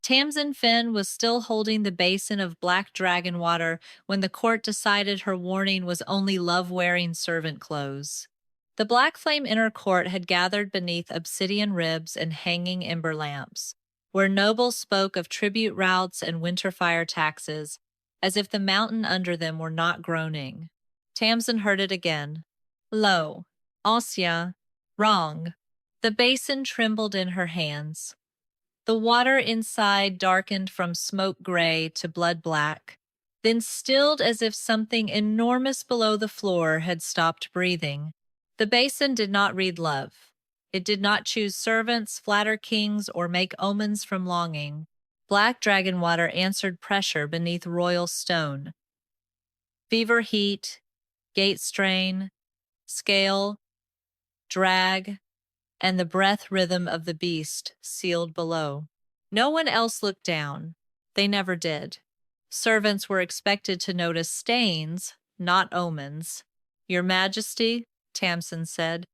Tamsin Fen was still holding the basin of black dragon water when the court decided her warning was only love-wearing servant clothes. The black flame inner court had gathered beneath obsidian ribs and hanging ember lamps, where nobles spoke of tribute routes and winter fire taxes, as if the mountain under them were not groaning. Tamsin heard it again. Lo, ancien, wrong. The basin trembled in her hands. The water inside darkened from smoke gray to blood black, then stilled as if something enormous below the floor had stopped breathing. The basin did not read love. It did not choose servants, flatter kings, or make omens from longing. Black dragon water answered pressure beneath royal stone. Fever heat, gate strain, scale, drag, and the breath rhythm of the beast sealed below. No one else looked down. They never did. Servants were expected to notice stains, not omens. Your Majesty, Tamsin said.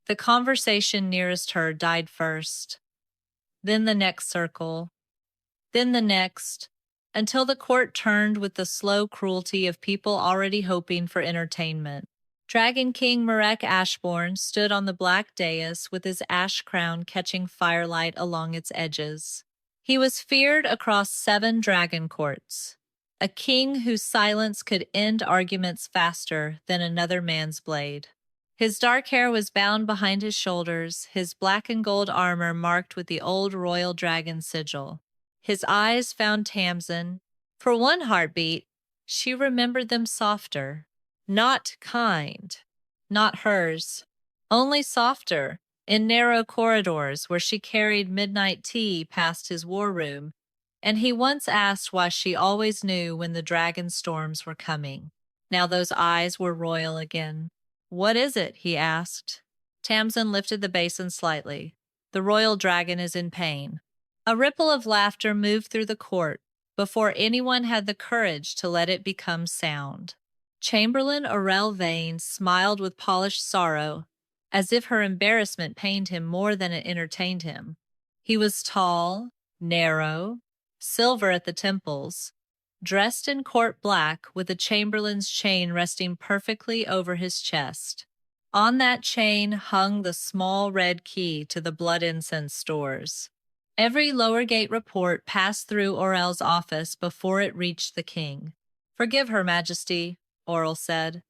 The conversation nearest her died first. Then the next circle. Then the next, until the court turned with the slow cruelty of people already hoping for entertainment. Dragon King Marrec Ashbourne stood on the black dais with his ash crown catching firelight along its edges. He was feared across 7 dragon courts, a king whose silence could end arguments faster than another man's blade. His dark hair was bound behind his shoulders, his black and gold armor marked with the old royal dragon sigil. His eyes found Tamsin. For one heartbeat, she remembered them softer. Not kind, not hers, only softer, in narrow corridors where she carried midnight tea past his war room, and he once asked why she always knew when the dragon storms were coming. Now those eyes were royal again. What is it? He asked. Tamsin lifted the basin slightly. The royal dragon is in pain. A ripple of laughter moved through the court before anyone had the courage to let it become sound. Chamberlain Aurel Vane smiled with polished sorrow, as if her embarrassment pained him more than it entertained him. He was tall, narrow, silver at the temples, dressed in court black with a chamberlain's chain resting perfectly over his chest. On that chain hung the small red key to the blood incense stores. Every lower gate report passed through Aurel's office before it reached the king. Forgive her, Majesty, Aurel said.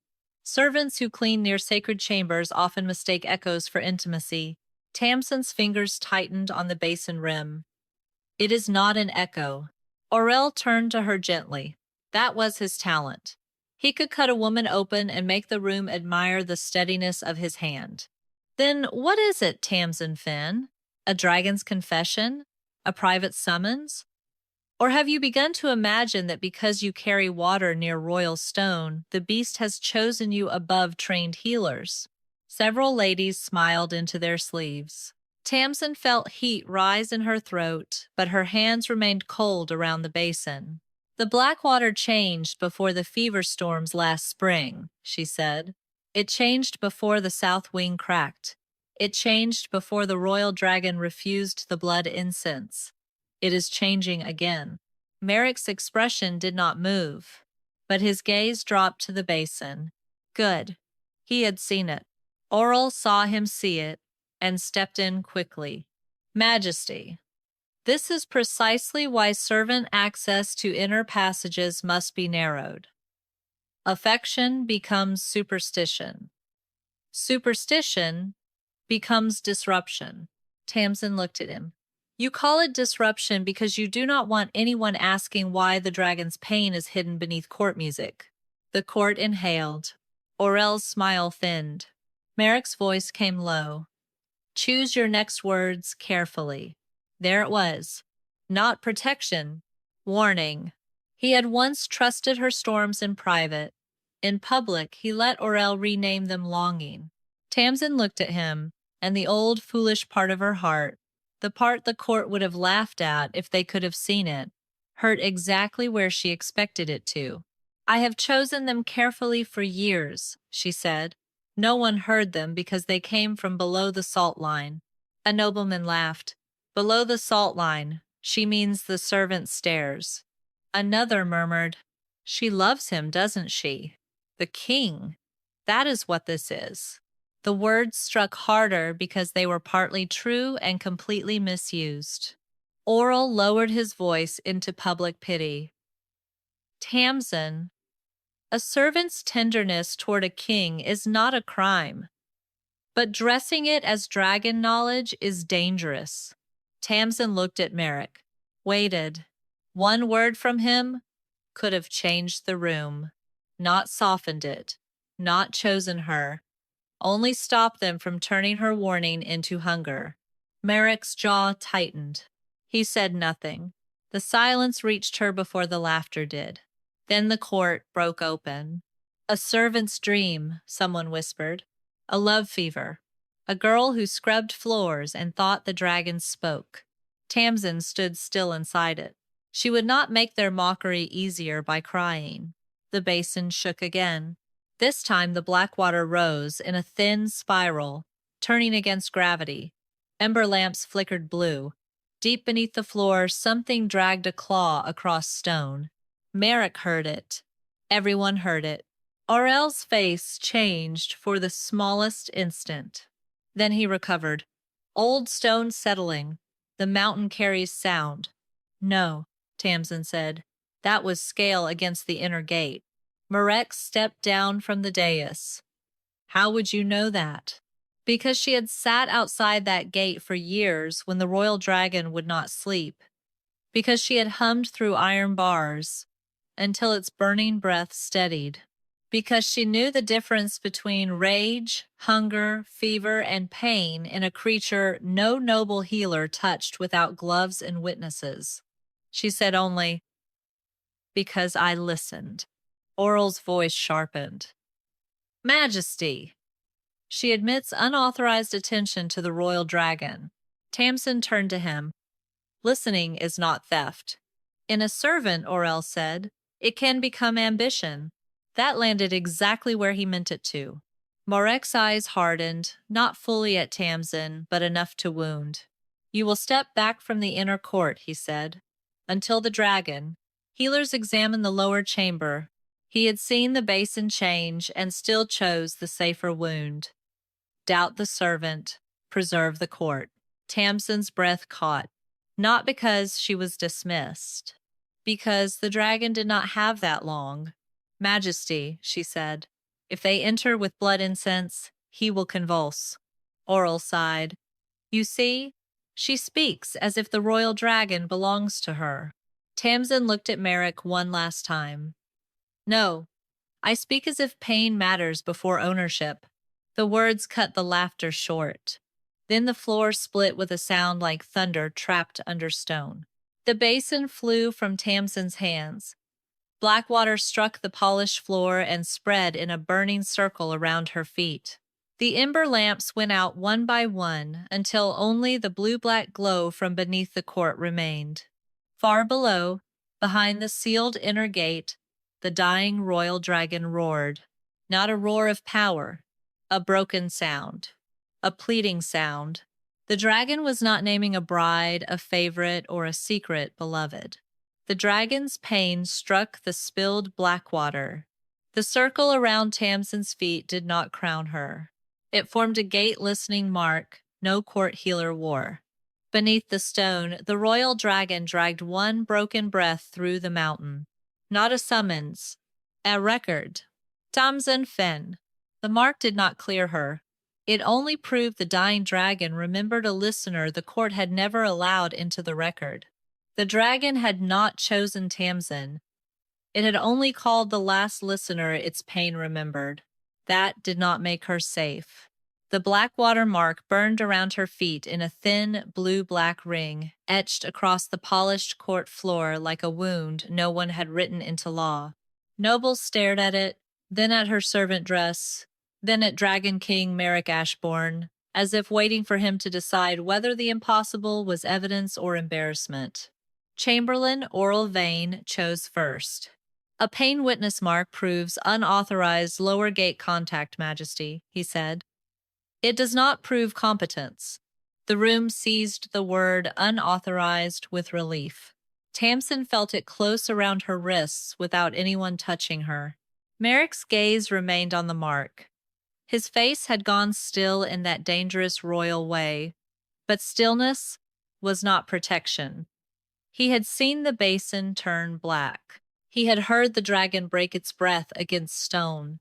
Servants who clean near sacred chambers often mistake echoes for intimacy. Tamsin's fingers tightened on the basin rim. It is not an echo. Aurel turned to her gently. That was his talent. He could cut a woman open and make the room admire the steadiness of his hand. Then what is it, Tamsin Fen? A dragon's confession? A private summons? Or have you begun to imagine that because you carry water near royal stone, the beast has chosen you above trained healers? Several ladies smiled into their sleeves. Tamsin felt heat rise in her throat, but her hands remained cold around the basin. The black water changed before the fever storms last spring, she said. It changed before the south wing cracked. It changed before the royal dragon refused the blood incense. It is changing again. Marrec's expression did not move, but his gaze dropped to the basin. Good. He had seen it. Aurel saw him see it and stepped in quickly. Majesty, this is precisely why servant access to inner passages must be narrowed. Affection becomes superstition. Superstition becomes disruption. Tamsin looked at him. You call it disruption because you do not want anyone asking why the dragon's pain is hidden beneath court music. The court inhaled. Aurel's smile thinned. Marrec's voice came low. Choose your next words carefully. There it was. Not protection. Warning. He had once trusted her storms in private. In public, he let Aurel rename them longing. Tamsin looked at him, and the old foolish part of her heart, the part the court would have laughed at if they could have seen it, hurt exactly where she expected it to. I have chosen them carefully for years, she said. No one heard them because they came from below the salt line. A nobleman laughed. Below the salt line, She means the servant stairs. Another murmured, She loves him, doesn't she? The king. That is what this is. The words struck harder because they were partly true and completely misused. Oral lowered his voice into public pity. Tamsin, a servant's tenderness toward a king is not a crime, but dressing it as dragon knowledge is dangerous. Tamsin looked at Marrec, waited. One word from him could have changed the room, not softened it, not chosen her, only stopped them from turning her warning into hunger. Marrec's jaw tightened. He said nothing. The silence reached her before the laughter did. Then the court broke open. A servant's dream, someone whispered. A love fever. A girl who scrubbed floors and thought the dragons spoke. Tamsin stood still inside it. She would not make their mockery easier by crying. The basin shook again. This time the black water rose in a thin spiral, turning against gravity. Ember lamps flickered blue. Deep beneath the floor, something dragged a claw across stone. Marrec heard it. Everyone heard it. Aurel's face changed for the smallest instant. Then he recovered. Old stone settling. The mountain carries sound. No, Tamsin said. That was scale against the inner gate. Marrec stepped down from the dais. How would you know that? Because she had sat outside that gate for years when the royal dragon would not sleep. Because she had hummed through iron bars until its burning breath steadied. Because she knew the difference between rage, hunger, fever, and pain in a creature no noble healer touched without gloves and witnesses. She said only, Because I listened. Oral's voice sharpened. Majesty! She admits unauthorized attention to the royal dragon. Tamsin turned to him. Listening is not theft. In a servant, Aurel said, it can become ambition. That landed exactly where he meant it to. Marrec's eyes hardened, not fully at Tamsin, but enough to wound. You will step back from the inner court, he said. Until the dragon. Healers examined the lower chamber. He had seen the basin change and still chose the safer wound. Doubt the servant, preserve the court. Tamsin's breath caught, not because she was dismissed, because the dragon did not have that long. Majesty, she said, if they enter with blood incense, he will convulse. Oral sighed. You see, she speaks as if the royal dragon belongs to her. Tamsin looked at Marrec one last time. No, I speak as if pain matters before ownership. The words cut the laughter short. Then the floor split with a sound like thunder trapped under stone. The basin flew from Tamsin's hands. Black water struck the polished floor and spread in a burning circle around her feet. The ember lamps went out one by one until only the blue-black glow from beneath the court remained. Far below, behind the sealed inner gate, the dying royal dragon roared. Not a roar of power, a broken sound, a pleading sound. The dragon was not naming a bride, a favorite, or a secret beloved. The dragon's pain struck the spilled black water. The circle around Tamsin's feet did not crown her. It formed a gate-listening mark no court healer wore. Beneath the stone, the royal dragon dragged one broken breath through the mountain. Not a summons, a record. Tamsin Fen. The mark did not clear her. It only proved the dying dragon remembered a listener the court had never allowed into the record. The dragon had not chosen Tamsin. It had only called the last listener its pain remembered. That did not make her safe. The black water mark burned around her feet in a thin blue-black ring, etched across the polished court floor like a wound no one had written into law. Nobles stared at it, then at her servant dress, then at Dragon King Marrec Ashbourne, as if waiting for him to decide whether the impossible was evidence or embarrassment. Chamberlain Oral Vane chose first. A pain witness mark proves unauthorized lower gate contact, Majesty, he said. It does not prove competence. The room seized the word unauthorized with relief. Tamsin felt it close around her wrists without anyone touching her. Marrec's gaze remained on the mark. His face had gone still in that dangerous royal way, but stillness was not protection. He had seen the basin turn black. He had heard the dragon break its breath against stone.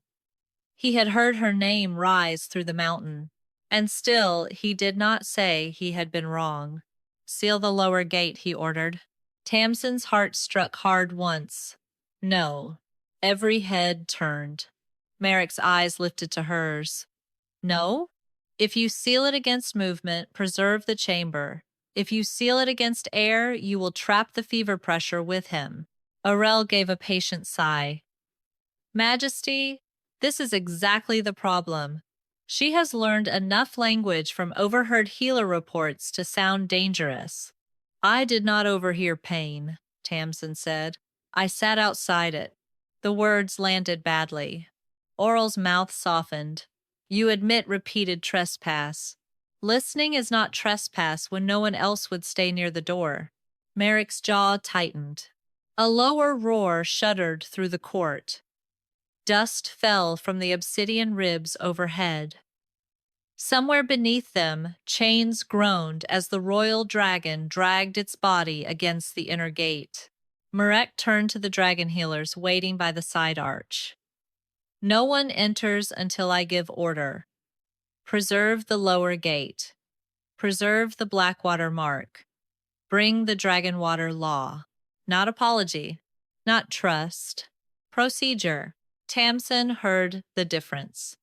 He had heard her name rise through the mountain. And still he did not say he had been wrong. "Seal the lower gate," he ordered. Tamsin's heart struck hard once. No. Every head turned. Marrec's eyes lifted to hers. No? If you seal it against movement, preserve the chamber. If you seal it against air, you will trap the fever pressure with him. Aurel gave a patient sigh. Majesty, this is exactly the problem. She has learned enough language from overheard healer reports to sound dangerous. I did not overhear pain, Tamsin said. I sat outside it. The words landed badly. Oral's mouth softened. You admit repeated trespass. Listening is not trespass when no one else would stay near the door. Marrec's jaw tightened. A lower roar shuddered through the court. Dust fell from the obsidian ribs overhead. Somewhere beneath them, chains groaned as the royal dragon dragged its body against the inner gate. Marrec turned to the dragon healers waiting by the side arch. No one enters until I give order. Preserve the lower gate. Preserve the Blackwater mark. Bring the Dragonwater law. Not apology. Not trust. Procedure. Tamsin heard the difference.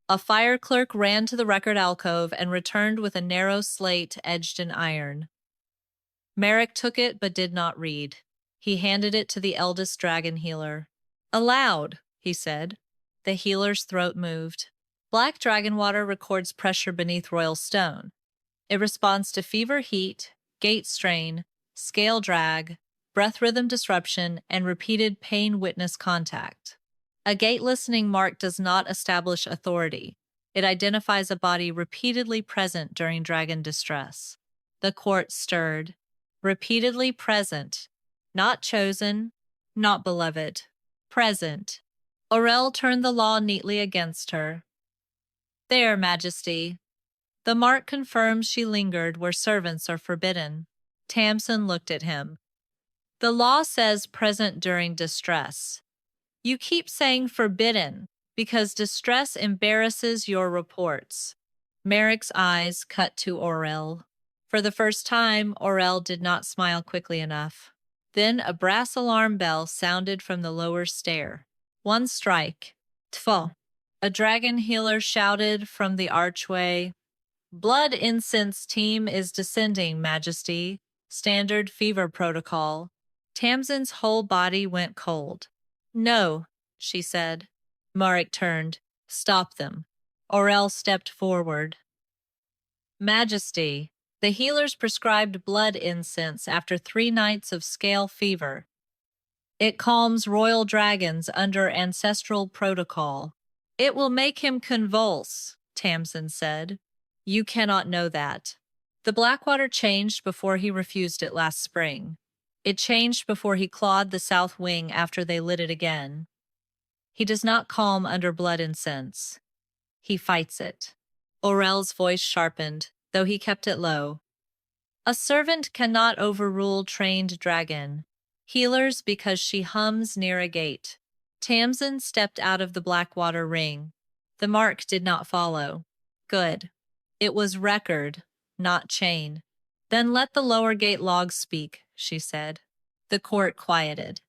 A fire clerk ran to the record alcove and returned with a narrow slate edged in iron. Marrec took it but did not read. He handed it to the eldest dragon healer. Aloud, he said. The healer's throat moved. Black Dragonwater records pressure beneath royal stone. It responds to fever heat, gate strain, scale drag, breath rhythm disruption, and repeated pain-witness contact. A gate listening mark does not establish authority. It identifies a body repeatedly present during dragon distress. The court stirred. Repeatedly present. Not chosen, not beloved. Present. Aurel turned the law neatly against her. There, Majesty. The mark confirms she lingered where servants are forbidden. Tamsin looked at him. The law says present during distress. You keep saying forbidden because distress embarrasses your reports. Marrec's eyes cut to Aurel. For the first time, Aurel did not smile quickly enough. Then a brass alarm bell sounded from the lower stair. One strike. Tfo. A dragon healer shouted from the archway. Blood incense team is descending, Majesty. Standard fever protocol. Tamsin's whole body went cold. No, she said. Marrec turned. Stop them. Aurel stepped forward. Majesty, the healers prescribed blood incense after 3 nights of scale fever. It calms royal dragons under ancestral protocol. It will make him convulse, Tamsin said. You cannot know that. The Blackwater changed before he refused it last spring. It changed before he clawed the south wing after they lit it again. He does not calm under blood incense. He fights it. Aurel's voice sharpened, though he kept it low. A servant cannot overrule trained dragon. Healers because she hums near a gate. Tamsin stepped out of the Blackwater ring. The mark did not follow. Good. It was record, not chain. Then let the lower gate logs speak, she said. The court quieted.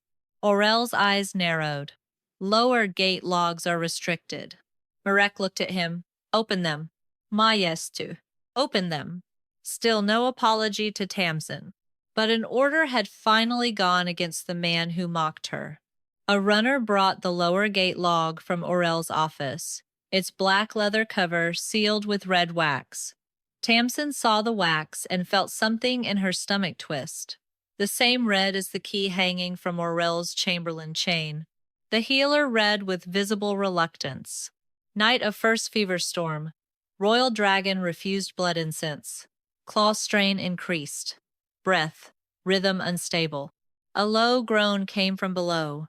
Aurel's eyes narrowed. Lower gate logs are restricted. Marrec looked at him. Open them. Majestu. Open them. Still no apology to Tamsin. But an order had finally gone against the man who mocked her. A runner brought the lower gate log from Aurel's office, its black leather cover sealed with red wax. Tamsin saw the wax and felt something in her stomach twist, the same red as the key hanging from Aurel's chamberlain chain. The healer read with visible reluctance. Night of first fever storm. Royal dragon refused blood incense. Claw strain increased. Breath, rhythm unstable. A low groan came from below,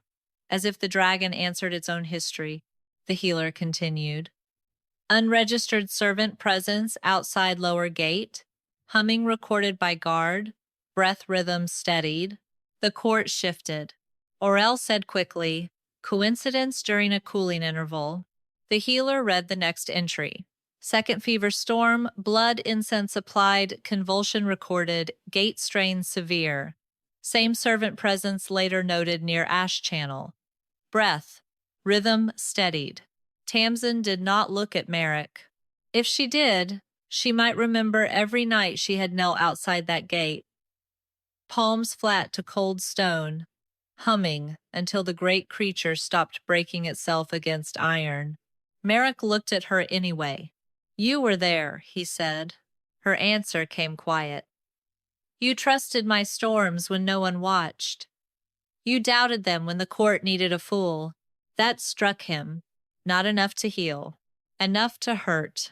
as if the dragon answered its own history. The healer continued. Unregistered servant presence outside lower gate. Humming recorded by guard. Breath rhythm steadied. The court shifted. Aurel said quickly, coincidence during a cooling interval. The healer read the next entry. Second fever storm, blood incense applied, convulsion recorded, gate strain severe. Same servant presence later noted near ash channel. Breath, rhythm steadied. Tamsin did not look at Marrec. If she did, she might remember every night she had knelt outside that gate. Palms flat to cold stone, humming until the great creature stopped breaking itself against iron. Marrec looked at her anyway. You were there, he said. Her answer came quiet. You trusted my storms when no one watched. You doubted them when the court needed a fool. That struck him. Not enough to heal. Enough to hurt.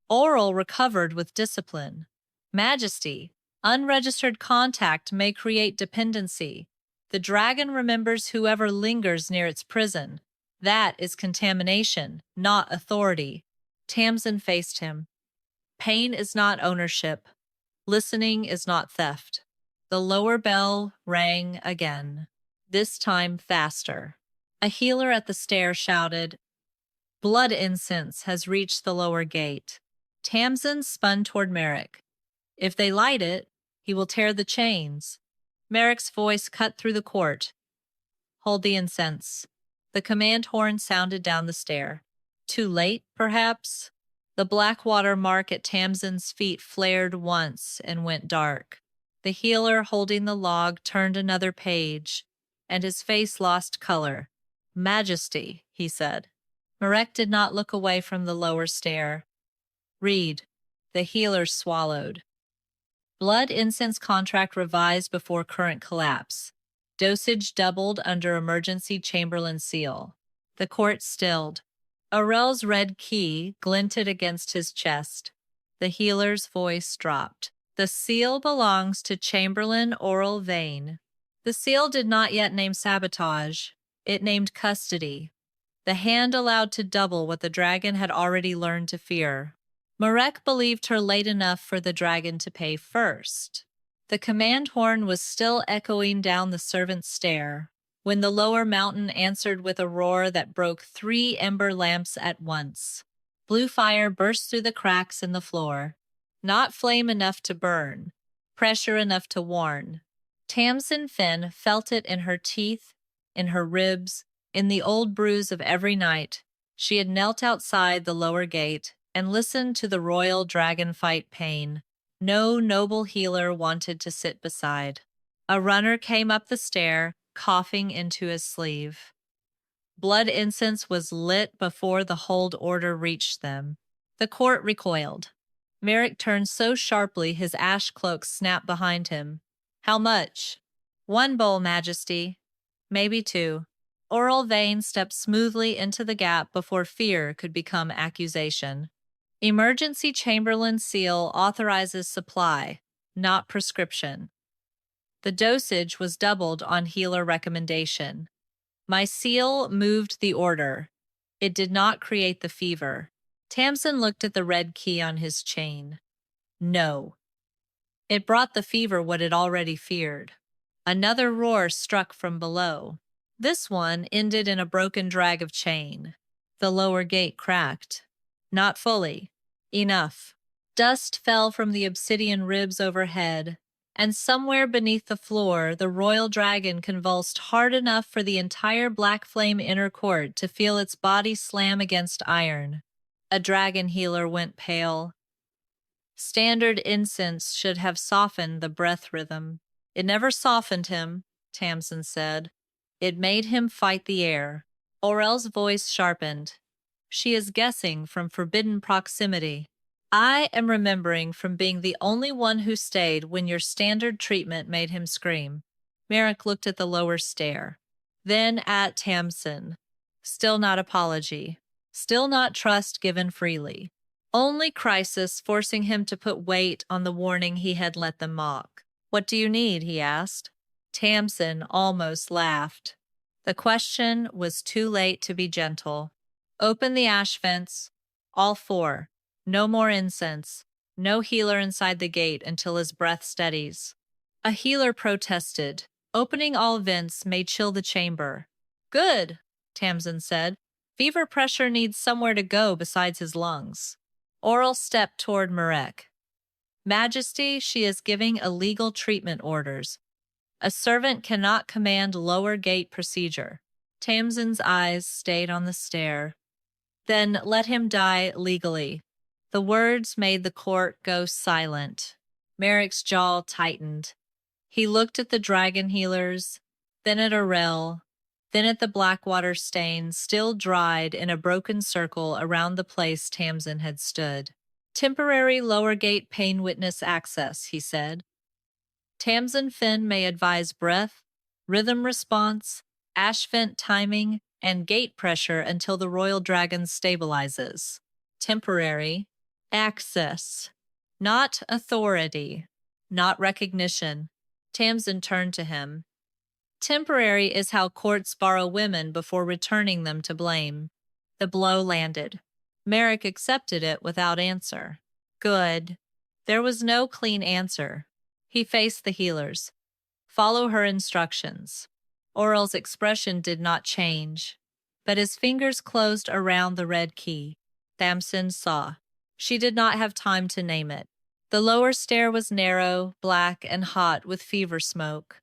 Aurel recovered with discipline. Majesty, unregistered contact may create dependency. The dragon remembers whoever lingers near its prison. That is contamination, not authority. Tamsin faced him. Pain is not ownership. Listening is not theft. The lower bell rang again, this time faster. A healer at the stair shouted, blood incense has reached the lower gate. Tamsin spun toward Marrec. If they light it, he will tear the chains. Marrec's voice cut through the court. Hold the incense. The command horn sounded down the stair. Too late, perhaps? The black water mark at Tamsin's feet flared once and went dark. The healer holding the log turned another page, and his face lost color. Majesty, he said. Marrec did not look away from the lower stair. Read. The healer swallowed. Blood incense contract revised before current collapse. Dosage doubled under emergency Chamberlain seal. The court stilled. Aurel's red key glinted against his chest. The healer's voice dropped. The seal belongs to Chamberlain Aurel Vane. The seal did not yet name sabotage. It named custody. The hand allowed to double what the dragon had already learned to fear. Marrec believed her late enough for the dragon to pay first. The command horn was still echoing down the servant's stair when the lower mountain answered with a roar that broke 3 ember lamps at once. Blue fire burst through the cracks in the floor. Not flame enough to burn, pressure enough to warn. Tamsin Fen felt it in her teeth, in her ribs, in the old bruise of every night. She had knelt outside the lower gate and listened to the royal dragon fight pain. No noble healer wanted to sit beside. A runner came up the stair, coughing into his sleeve. Blood incense was lit before the hold order reached them. The court recoiled. Marrec turned so sharply his ash cloak snapped behind him. How much? 1 bowl, Majesty. Maybe 2. Aurel Vane stepped smoothly into the gap before fear could become accusation. Emergency Chamberlain seal authorizes supply, not prescription. The dosage was doubled on healer recommendation. My seal moved the order. It did not create the fever. Tamsin looked at the red key on his chain. No. It brought the fever what it already feared. Another roar struck from below. This one ended in a broken drag of chain. The lower gate cracked. Not fully. Enough. Dust fell from the obsidian ribs overhead, and somewhere beneath the floor the royal dragon convulsed hard enough for the entire black flame inner court to feel its body slam against iron. A dragon healer went pale. Standard incense should have softened the breath rhythm. It never softened him, Tamsin said. It made him fight the air. Aurel's voice sharpened. She is guessing from forbidden proximity. I am remembering from being the only one who stayed when your standard treatment made him scream. Marrec looked at the lower stair, then at Tamsin. Still not apology. Still not trust given freely. only crisis forcing him to put weight on the warning he had let them mock. "What do you need?" he asked. Tamsin almost laughed. The question was too late to be gentle. "Open the ash vents. All four. No more incense. No healer inside the gate until his breath steadies." A healer protested. "Opening all vents may chill the chamber." "Good," Tamsin said. "Fever pressure needs somewhere to go besides his lungs." Oral stepped toward Marrec. "Majesty, she is giving illegal treatment orders. A servant cannot command lower gate procedure." Tamsin's eyes stayed on the stair. "Then let him die legally." The words made the court go silent. Marrec's jaw tightened. He looked at the dragon healers, then at Aurel, then at the Blackwater stains still dried in a broken circle around the place Tamsin had stood. "Temporary lower gate pain witness access," he said. "Tamsin Fen may advise breath, rhythm response, ash vent timing, and gate pressure until the royal dragon stabilizes." Temporary access, not authority, not recognition. Tamsin turned to him. "Temporary is how courts borrow women before returning them to blame." The blow landed. Marrec accepted it without answer. Good. There was no clean answer. He faced the healers. "Follow her instructions." Oral's expression did not change, but his fingers closed around the red key. Tamsin saw. She did not have time to name it. The lower stair was narrow, black, and hot with fever smoke.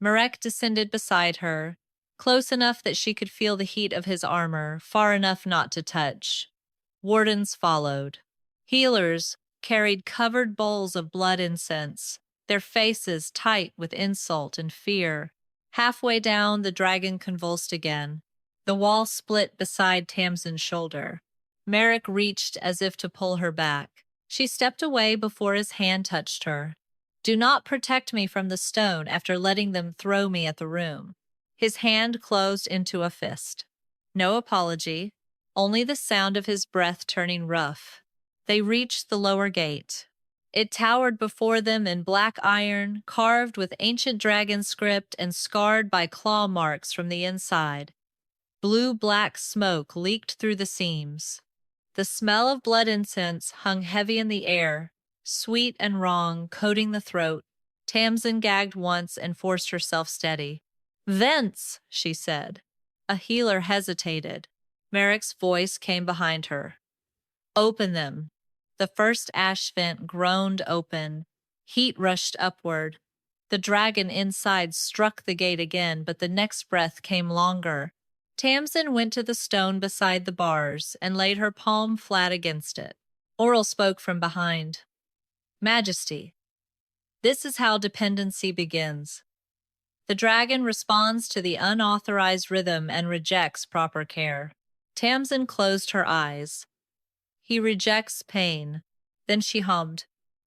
Marrec descended beside her, close enough that she could feel the heat of his armor, far enough not to touch. Wardens followed. Healers carried covered bowls of blood incense, their faces tight with insult and fear. Halfway down, the dragon convulsed again. The wall split beside Tamsin's shoulder. Marrec reached as if to pull her back. She stepped away before his hand touched her. "Do not protect me from the stone after letting them throw me at the room." His hand closed into a fist. No apology, only the sound of his breath turning rough. They reached the lower gate. It towered before them in black iron, carved with ancient dragon script and scarred by claw marks from the inside. Blue-black smoke leaked through the seams. The smell of blood incense hung heavy in the air, sweet and wrong, coating the throat. Tamsin gagged once and forced herself steady. "Vents," she said. A healer hesitated. Marrec's voice came behind her. "Open them." The first ash vent groaned open. Heat rushed upward. The dragon inside struck the gate again, but the next breath came longer. Tamsin went to the stone beside the bars and laid her palm flat against it. Oral spoke from behind. "Majesty, this is how dependency begins. The dragon responds to the unauthorized rhythm and rejects proper care." Tamsin closed her eyes. "He rejects pain." Then she hummed,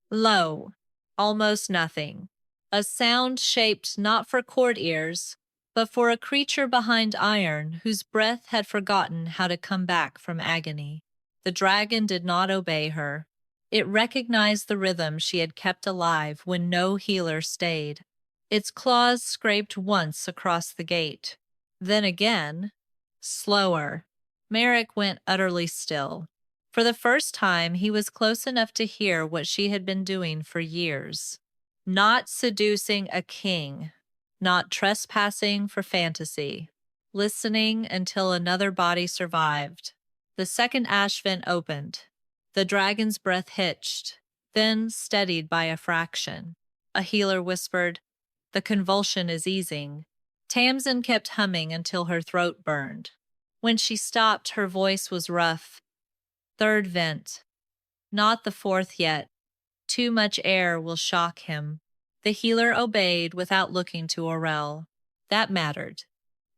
low, almost nothing, a sound shaped not for court ears, but for a creature behind iron whose breath had forgotten how to come back from agony. The dragon did not obey her. It recognized the rhythm she had kept alive when no healer stayed. Its claws scraped once across the gate. Then again, slower. Marrec went utterly still. For the first time, he was close enough to hear what she had been doing for years. Not seducing a king, not trespassing for fantasy, listening until another body survived. The second ash vent opened. The dragon's breath hitched, then steadied by a fraction. A healer whispered, "The convulsion is easing." Tamsin kept humming until her throat burned. When she stopped, her voice was rough. "Third vent. Not the fourth yet. Too much air will shock him." The healer obeyed without looking to Aurel. That mattered.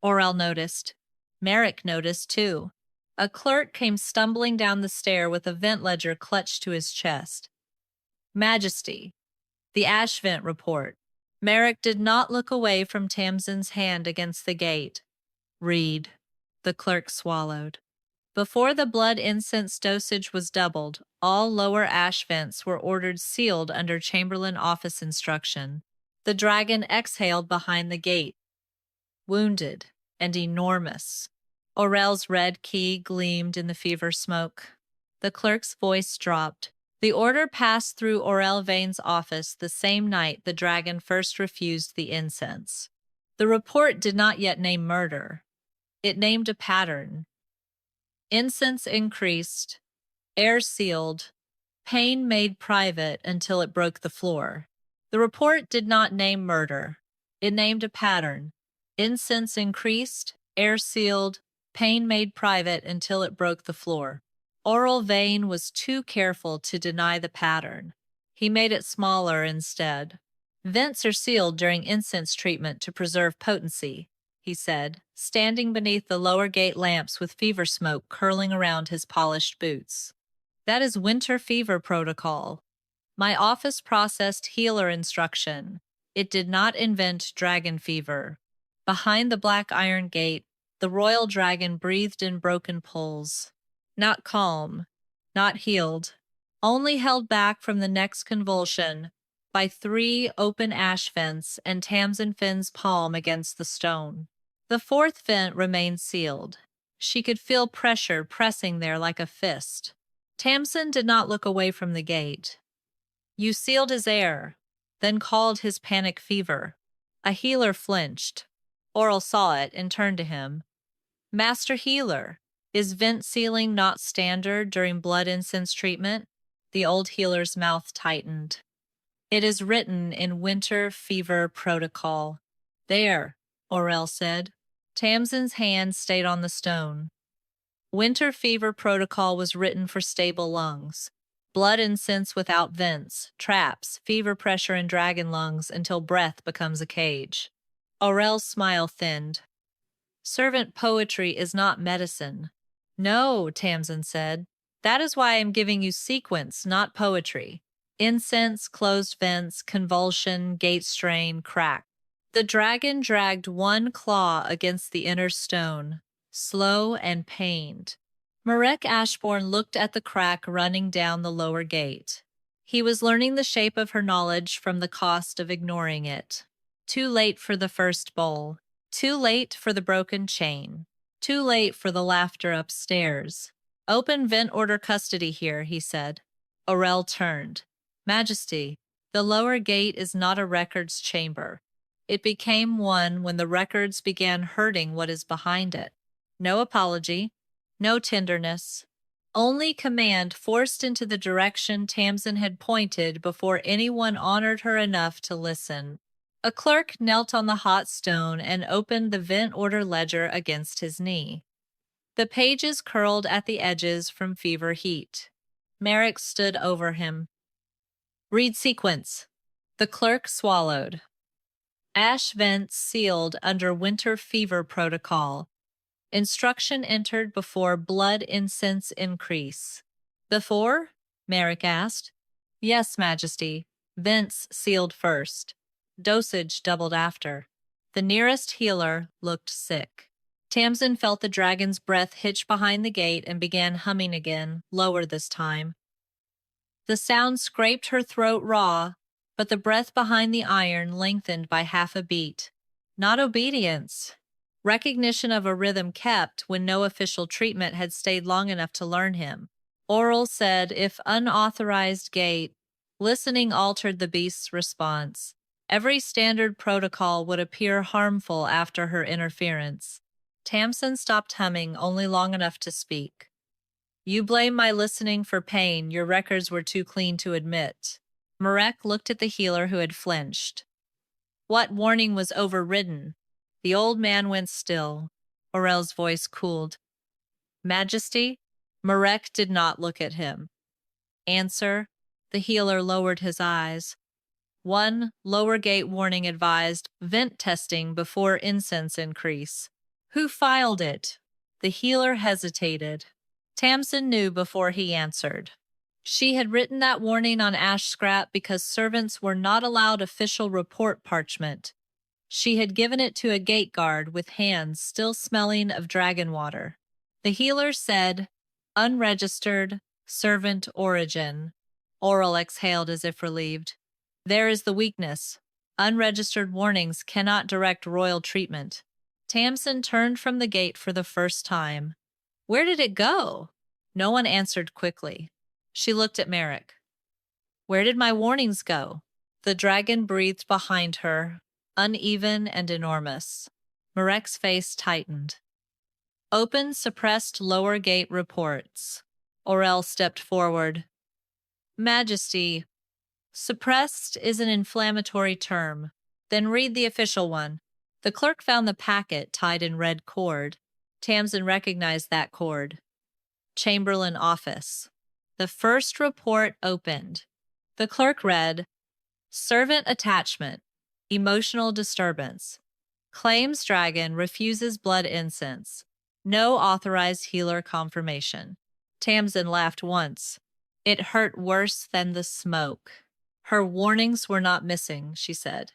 Aurel noticed. Marrec noticed, too. A clerk came stumbling down the stair with a vent ledger clutched to his chest. "Majesty, the ash vent report." Marrec did not look away from Tamsin's hand against the gate. "Read." The clerk swallowed. Before the blood incense dosage was doubled, all lower ash vents were ordered sealed under Chamberlain office instruction. The dragon exhaled behind the gate, wounded and enormous. Aurel's red key gleamed in the fever smoke. The clerk's voice dropped. The order passed through Aurel Vane's office the same night the dragon first refused the incense. The report did not yet name murder. It named a pattern. Incense increased, air sealed, pain made private until it broke the floor. The report did not name murder. It named a pattern. Incense increased, air sealed, pain made private until it broke the floor. Aurel Vane was too careful to deny the pattern. He made it smaller instead. Vents are sealed during incense treatment to preserve potency, he said, standing beneath the lower gate lamps with fever smoke curling around his polished boots. That is winter fever protocol. My office processed healer instruction. It did not invent dragon fever. Behind the black iron gate, the royal dragon breathed in broken pulls. Not calm, not healed, only held back from the next convulsion by 3 open ash vents and Tamsin Fen's palm against the stone. The 4th vent remained sealed. She could feel pressure pressing there like a fist. Tamsin did not look away from the gate. You sealed his air, then called his panic fever. A healer flinched. Aurel saw it and turned to him. Master Healer, is vent sealing not standard during blood incense treatment? The old healer's mouth tightened. It is written in winter fever protocol. There, Aurel said. Tamsin's hand stayed on the stone. Winter fever protocol was written for stable lungs. Blood incense without vents, traps, fever pressure in dragon lungs until breath becomes a cage. Aurel's smile thinned. Servant poetry is not medicine. No, Tamsin said. That is why I am giving you sequence, not poetry. Incense, closed vents, convulsion, gate strain, crack. The dragon dragged one claw against the inner stone, slow and pained. Marrec Ashbourne looked at the crack running down the lower gate. He was learning the shape of her knowledge from the cost of ignoring it. Too late for the first bowl. Too late for the broken chain. Too late for the laughter upstairs. Open vent order custody here, he said. Aurel turned. Majesty, the lower gate is not a records chamber. It became one when the records began hurting what is behind it. No apology, no tenderness, only command forced into the direction Tamsin had pointed before anyone honored her enough to listen. A clerk knelt on the hot stone and opened the vent order ledger against his knee. The pages curled at the edges from fever heat. Marrec stood over him. Read sequence. The clerk swallowed. Ash vents sealed under winter fever protocol. Instruction entered before blood incense increase. Before? Marrec asked. Yes, Majesty. Vents sealed first. Dosage doubled after. The nearest healer looked sick. Tamsin felt the dragon's breath hitch behind the gate and began humming again, lower this time. The sound scraped her throat raw, but the breath behind the iron lengthened by half a beat. Not obedience. Recognition of a rhythm kept when no official treatment had stayed long enough to learn him. Aurel said if unauthorized gate, listening altered the beast's response. Every standard protocol would appear harmful after her interference. Tamsin stopped humming only long enough to speak. You blame my listening for pain your records were too clean to admit. Marrec looked at the healer who had flinched. What warning was overridden? The old man went still. Aurel's voice cooled. Majesty? Marrec did not look at him. Answer? The healer lowered his eyes. 1. Lower gate warning advised vent testing before incense increase. Who filed it? The healer hesitated. Tamsin knew before he answered. She had written that warning on ash scrap because servants were not allowed official report parchment. She had given it to a gate guard with hands still smelling of dragonwater. The healer said, "Unregistered, servant origin." Oral exhaled as if relieved. "There is the weakness. Unregistered warnings cannot direct royal treatment." Tamsin turned from the gate for the first time. "Where did it go?" No one answered quickly. She looked at Marrec. "Where did my warnings go?" The dragon breathed behind her, uneven and enormous. Marrec's face tightened. "Open suppressed lower gate reports." Aurel stepped forward. "Majesty, suppressed is an inflammatory term. Then read the official one." The clerk found the packet tied in red cord. Tamsin recognized that cord. Chamberlain office. The first report opened. The clerk read, "Servant attachment. Emotional disturbance. Claims dragon refuses blood incense. No authorized healer confirmation." Tamsin laughed once. It hurt worse than the smoke. Her warnings were not missing, she said.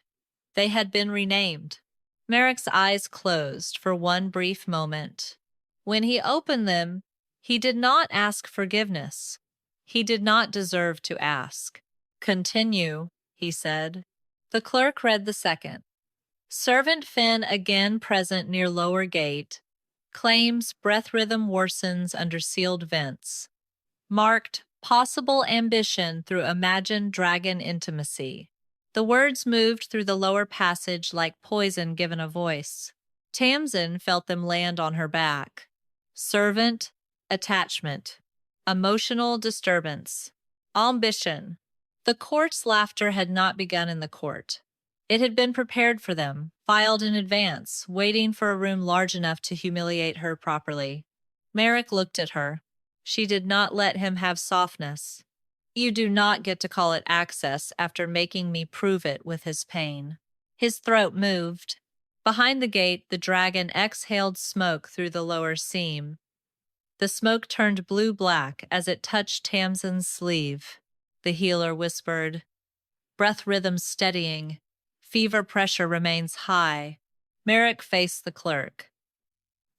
They had been renamed. Marrec's eyes closed for one brief moment. When he opened them, he did not ask forgiveness. He did not deserve to ask. "Continue," he said. The clerk read the second. Servant Fen again present near lower gate. Claims breath rhythm worsens under sealed vents. Marked possible ambition through imagined dragon intimacy. The words moved through the lower passage like poison given a voice. Tamsin felt them land on her back. Servant, attachment, emotional disturbance, ambition. The court's laughter had not begun in the court. It had been prepared for them, filed in advance, waiting for a room large enough to humiliate her properly. Marrec looked at her. She did not let him have softness. "You do not get to call it access after making me prove it with his pain." His throat moved. Behind the gate, the dragon exhaled smoke through the lower seam. The smoke turned blue-black as it touched Tamsin's sleeve. The healer whispered, "Breath rhythm steadying. Fever pressure remains high." Marrec faced the clerk.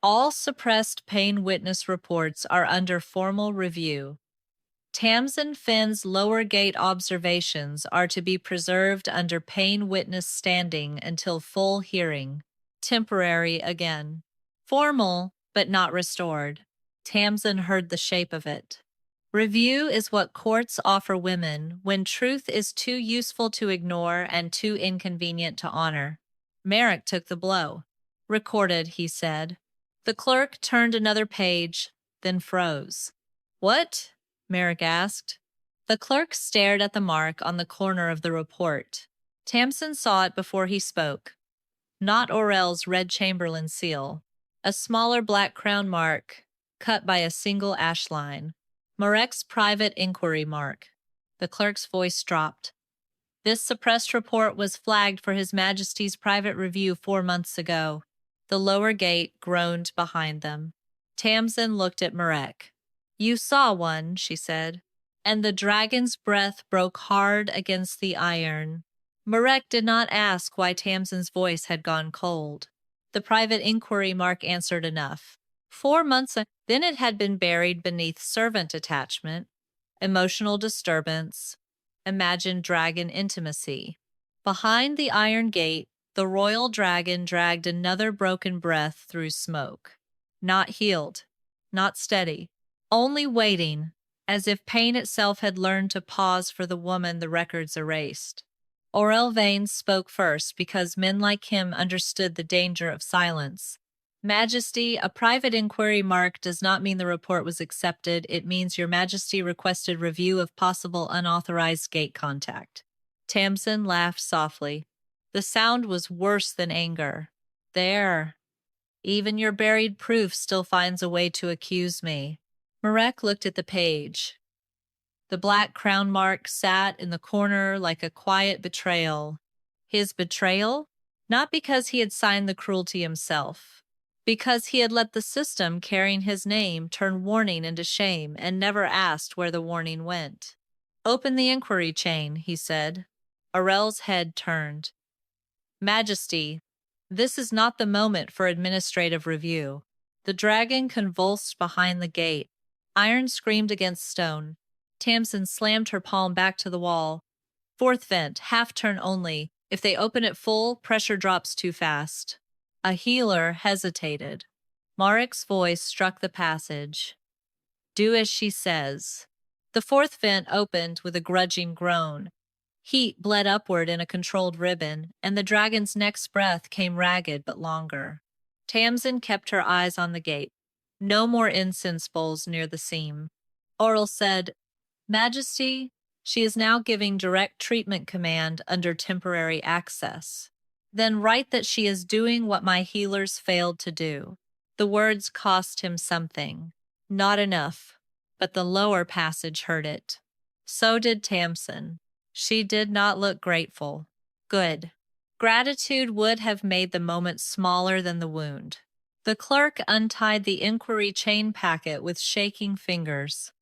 "All suppressed pain witness reports are under formal review. Tamsin Fen's lower gate observations are to be preserved under pain witness standing until full hearing. Temporary again. Formal, but not restored." Tamsin heard the shape of it. Review is what courts offer women when truth is too useful to ignore and too inconvenient to honor. Marrec took the blow. "Recorded," he said. The clerk turned another page, then froze. "What?" Marrec asked. The clerk stared at the mark on the corner of the report. Tamsin saw it before he spoke. Not Aurel's red chamberlain seal. A smaller black crown mark, cut by a single ash line. Marrec's private inquiry mark. The clerk's voice dropped. "This suppressed report was flagged for His Majesty's private review 4 months ago." The lower gate groaned behind them. Tamsin looked at Marrec. "You saw one," she said, and the dragon's breath broke hard against the iron. Marrec did not ask why Tamsin's voice had gone cold. The private inquiry mark answered enough. 4 months, then it had been buried beneath servant attachment, emotional disturbance, imagined dragon intimacy. Behind the iron gate, the royal dragon dragged another broken breath through smoke. Not healed, not steady, only waiting, as if pain itself had learned to pause for the woman the records erased. Aurel Vane spoke first because men like him understood the danger of silence. "Majesty, a private inquiry mark does not mean the report was accepted. It means Your Majesty requested review of possible unauthorized gate contact." Tamsin laughed softly. The sound was worse than anger. "There. Even your buried proof still finds a way to accuse me." Marrec looked at the page. The black crown mark sat in the corner like a quiet betrayal. His betrayal? Not because he had signed the cruelty himself. Because he had let the system carrying his name turn warning into shame and never asked where the warning went. "Open the inquiry chain," he said. Aurel's head turned. "Majesty, this is not the moment for administrative review." The dragon convulsed behind the gate. Iron screamed against stone. Tamsin slammed her palm back to the wall. Fourth vent, half turn only. If they open it full, pressure drops too fast. A healer hesitated. Marrec's voice struck the passage. Do as she says. The fourth vent opened with a grudging groan. Heat bled upward in a controlled ribbon, and the dragon's next breath came ragged but longer. Tamsin kept her eyes on the gate. No more incense bowls near the seam. Auril said, Majesty, she is now giving direct treatment command under temporary access. Then write that she is doing what my healers failed to do. The words cost him something. Not enough, but the lower passage heard it. So did Tamsin. She did not look grateful. Good. Gratitude would have made the moment smaller than the wound. The clerk untied the inquiry chain packet with shaking fingers.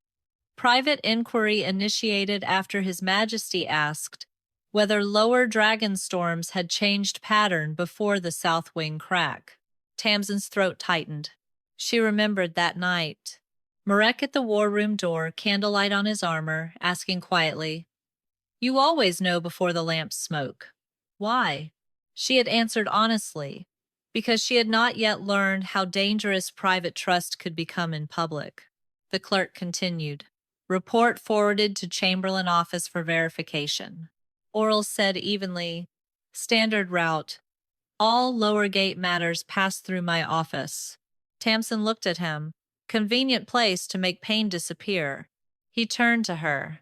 Private inquiry initiated after His Majesty asked whether lower dragon storms had changed pattern before the south wing crack. Tamsin's throat tightened. She remembered that night. Marrec at the war room door, candlelight on his armor, asking quietly, You always know before the lamps smoke. Why? She had answered honestly, because she had not yet learned how dangerous private trust could become in public. The clerk continued. Report forwarded to Chamberlain office for verification. Auril said evenly, Standard route. All lower gate matters pass through my office. Tamsin looked at him. Convenient place to make pain disappear. He turned to her.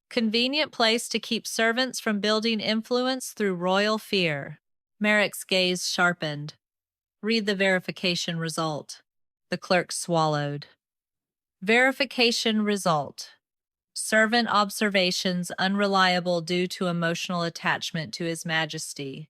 Convenient place to keep servants from building influence through royal fear. Marrec's gaze sharpened. Read the verification result. The clerk swallowed. Verification result. Servant observations unreliable due to emotional attachment to His Majesty.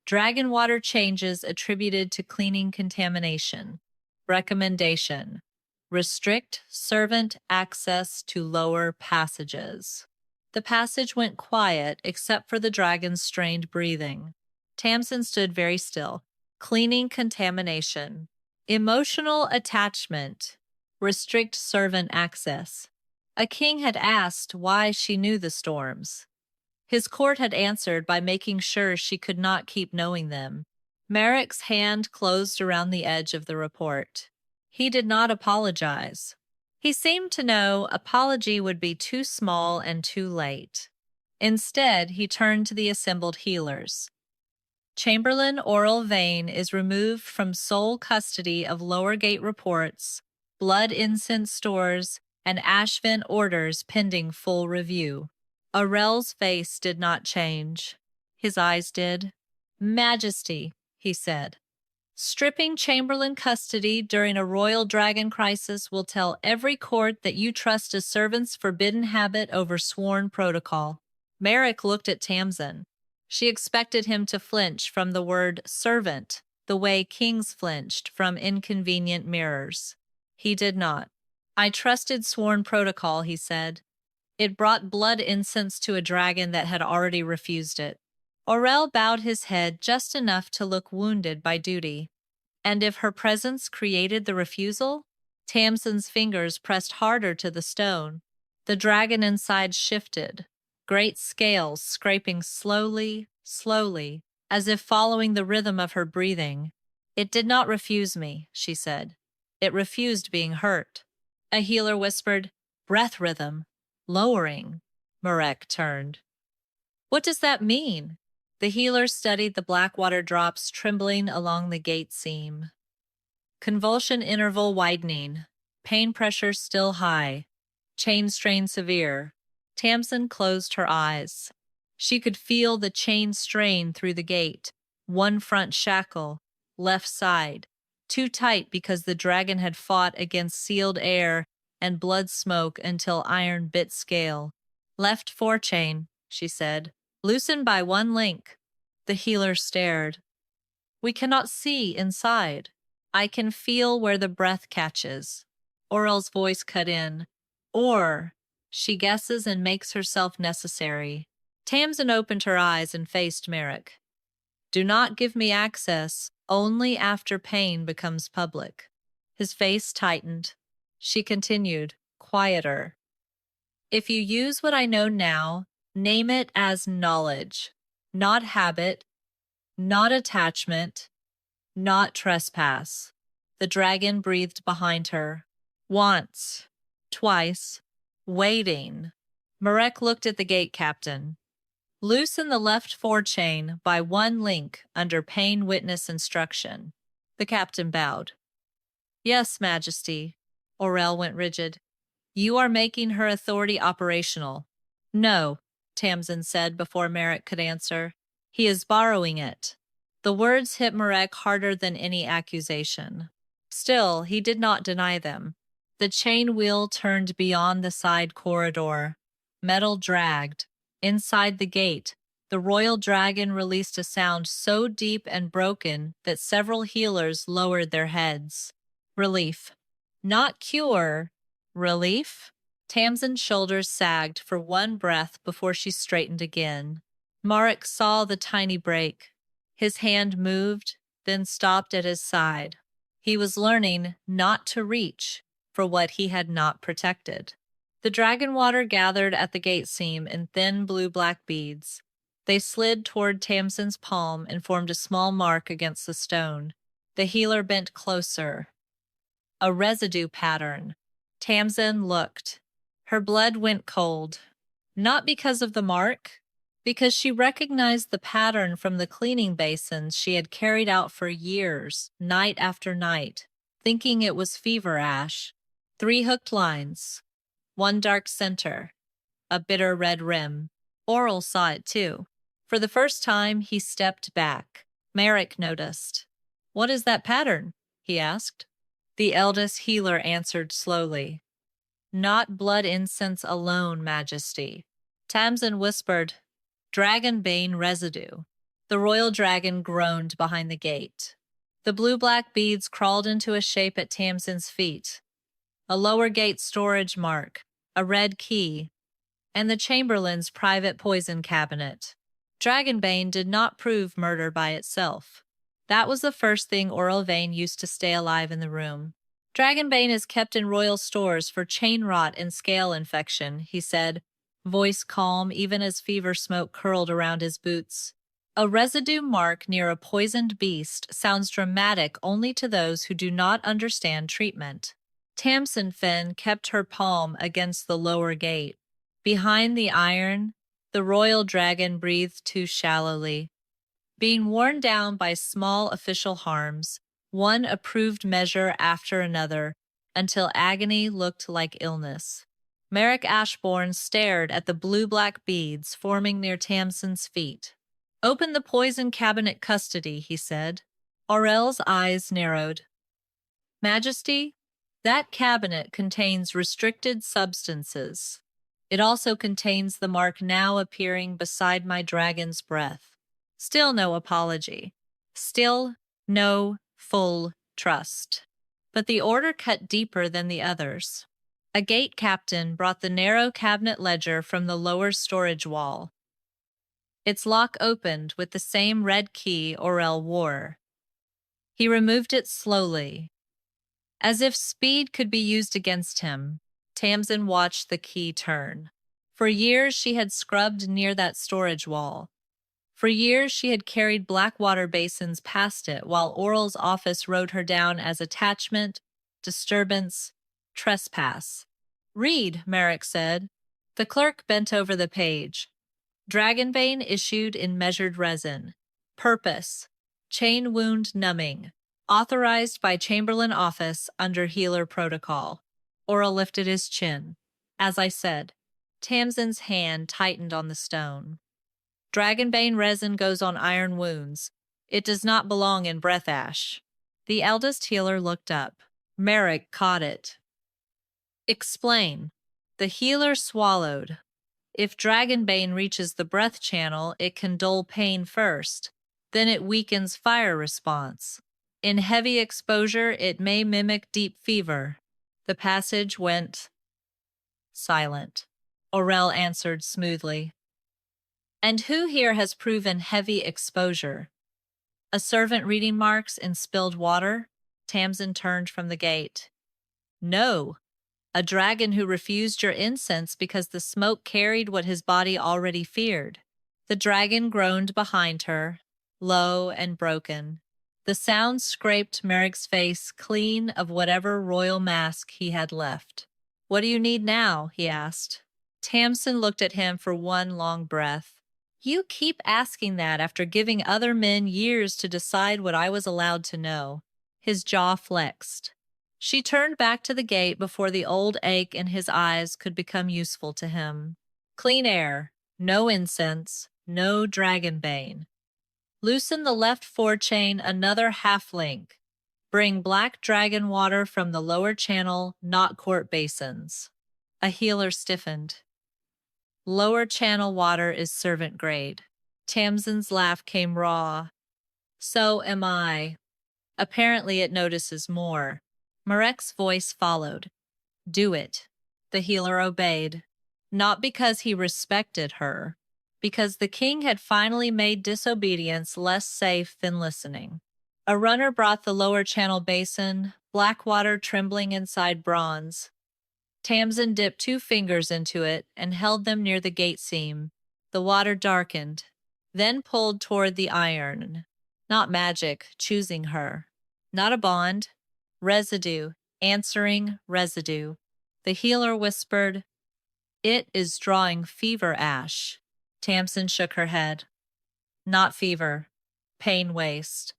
Dragonwater changes attributed to cleaning contamination. Recommendation. Restrict servant access to lower passages. The passage went quiet except for the dragon's strained breathing. Tamsin stood very still. Cleaning contamination. Emotional attachment. Restrict servant access. A king had asked why she knew the storms. His court had answered by making sure she could not keep knowing them. Marrec's hand closed around the edge of the report. He did not apologize. He seemed to know apology would be too small and too late. Instead, he turned to the assembled healers. Chamberlain Auril Vane is removed from sole custody of lower gate reports, blood incense stores, and Ashvent orders pending full review. Aurel's face did not change. His eyes did. Majesty, he said. Stripping Chamberlain custody during a royal dragon crisis will tell every court that you trust a servant's forbidden habit over sworn protocol. Marrec looked at Tamsin. She expected him to flinch from the word servant, the way kings flinched from inconvenient mirrors. He did not. I trusted sworn protocol, he said. It brought blood incense to a dragon that had already refused it. Aurel bowed his head just enough to look wounded by duty. And if her presence created the refusal? Tamsin's fingers pressed harder to the stone. The dragon inside shifted, great scales scraping slowly, slowly, as if following the rhythm of her breathing. It did not refuse me, she said. It refused being hurt. A healer whispered, breath rhythm, lowering. Marrec turned. What does that mean? The healer studied the black water drops trembling along the gate seam. Convulsion interval widening. Pain pressure still high. Chain strain severe. Tamsin closed her eyes. She could feel the chain strain through the gate. One front shackle. Left side. Too tight because the dragon had fought against sealed air and blood smoke until iron bit scale. Left forechain, she said. Loosened by one link. The healer stared. We cannot see inside. I can feel where the breath catches. Aurel's voice cut in. Or, she guesses and makes herself necessary. Tamsin opened her eyes and faced Marrec. Do not give me access only after pain becomes public. His face tightened. She continued, quieter. If you use what I know now, name it as knowledge, not habit, not attachment, not trespass. The dragon breathed behind her. Once, twice, waiting. Marrec looked at the gate captain. Loosen the left forechain by one link under pain witness instruction. The captain bowed. Yes, Majesty. Aurel went rigid. You are making her authority operational. No, Tamsin said before Marrec could answer. He is borrowing it. The words hit Marrec harder than any accusation. Still, he did not deny them. The chain wheel turned beyond the side corridor. Metal dragged. Inside the gate, the royal dragon released a sound so deep and broken that several healers lowered their heads. Relief. Not cure. Relief? Tamsin's shoulders sagged for one breath before she straightened again. Marrec saw the tiny break. His hand moved, then stopped at his side. He was learning not to reach for what he had not protected. The dragonwater gathered at the gate seam in thin blue-black beads. They slid toward Tamsin's palm and formed a small mark against the stone. The healer bent closer. A residue pattern. Tamsin looked. Her blood went cold. Not because of the mark, because she recognized the pattern from the cleaning basins she had carried out for years, night after night, thinking it was fever ash. 3 hooked lines. 1 dark center. A bitter red rim. Aurel saw it too. For the first time, he stepped back. Marrec noticed. What is that pattern? He asked. The eldest healer answered slowly. Not blood incense alone, Majesty. Tamsin whispered, Dragonbane residue. The royal dragon groaned behind the gate. The blue-black beads crawled into a shape at Tamsin's feet. A lower gate storage mark, a red key, and the chamberlain's private poison cabinet. Dragonbane did not prove murder by itself. That was the first thing Aurel Vane used to stay alive in the room. Dragonbane is kept in royal stores for chain rot and scale infection, he said, voice calm even as fever smoke curled around his boots. A residue mark near a poisoned beast sounds dramatic only to those who do not understand treatment. Tamsin Fen kept her palm against the lower gate. Behind the iron, the royal dragon breathed too shallowly. Being worn down by small official harms, one approved measure after another, until agony looked like illness. Marrec Ashbourne stared at the blue-black beads forming near Tamsin's feet. Open the poison cabinet custody, he said. Aurel's eyes narrowed. Majesty, that cabinet contains restricted substances. It also contains the mark now appearing beside my dragon's breath. Still no apology. Still no full trust. But the order cut deeper than the others. A gate captain brought the narrow cabinet ledger from the lower storage wall. Its lock opened with the same red key Aurel wore. He removed it slowly. As if speed could be used against him, Tamsin watched the key turn. For years she had scrubbed near that storage wall. For years she had carried black water basins past it while Aurel's office wrote her down as attachment, disturbance, trespass. Read, Marrec said. The clerk bent over the page. Dragonbane issued in measured resin. Purpose. Chain wound numbing. Authorized by Chamberlain Office under healer protocol. Aurel lifted his chin. As I said, Tamsin's hand tightened on the stone. Dragonbane resin goes on iron wounds. It does not belong in breath ash. The eldest healer looked up. Marrec caught it. Explain. The healer swallowed. If Dragonbane reaches the breath channel, it can dull pain first. Then it weakens fire response. In heavy exposure, it may mimic deep fever. The passage went silent. Aurel answered smoothly. And who here has proven heavy exposure? A servant reading marks in spilled water? Tamsin turned from the gate. No, a dragon who refused your incense because the smoke carried what his body already feared. The dragon groaned behind her, low and broken. The sound scraped Marrec's face clean of whatever royal mask he had left. What do you need now? He asked. Tamsin looked at him for one long breath. You keep asking that after giving other men years to decide what I was allowed to know. His jaw flexed. She turned back to the gate before the old ache in his eyes could become useful to him. Clean air, no incense, no dragonbane. Loosen the left forechain another half link. Bring black dragon water from the lower channel, not court basins. A healer stiffened. Lower channel water is servant grade. Tamsin's laugh came raw. So am I. Apparently it notices more. Marrec's voice followed. Do it. The healer obeyed. Not because he respected her, because the king had finally made disobedience less safe than listening. A runner brought the lower channel basin, black water trembling inside bronze. Tamsin dipped 2 fingers into it and held them near the gate seam. The water darkened, then pulled toward the iron. Not magic, choosing her. Not a bond. Residue, answering residue. The healer whispered, It is drawing fever ash. Tamsin shook her head. Not fever. Pain waste.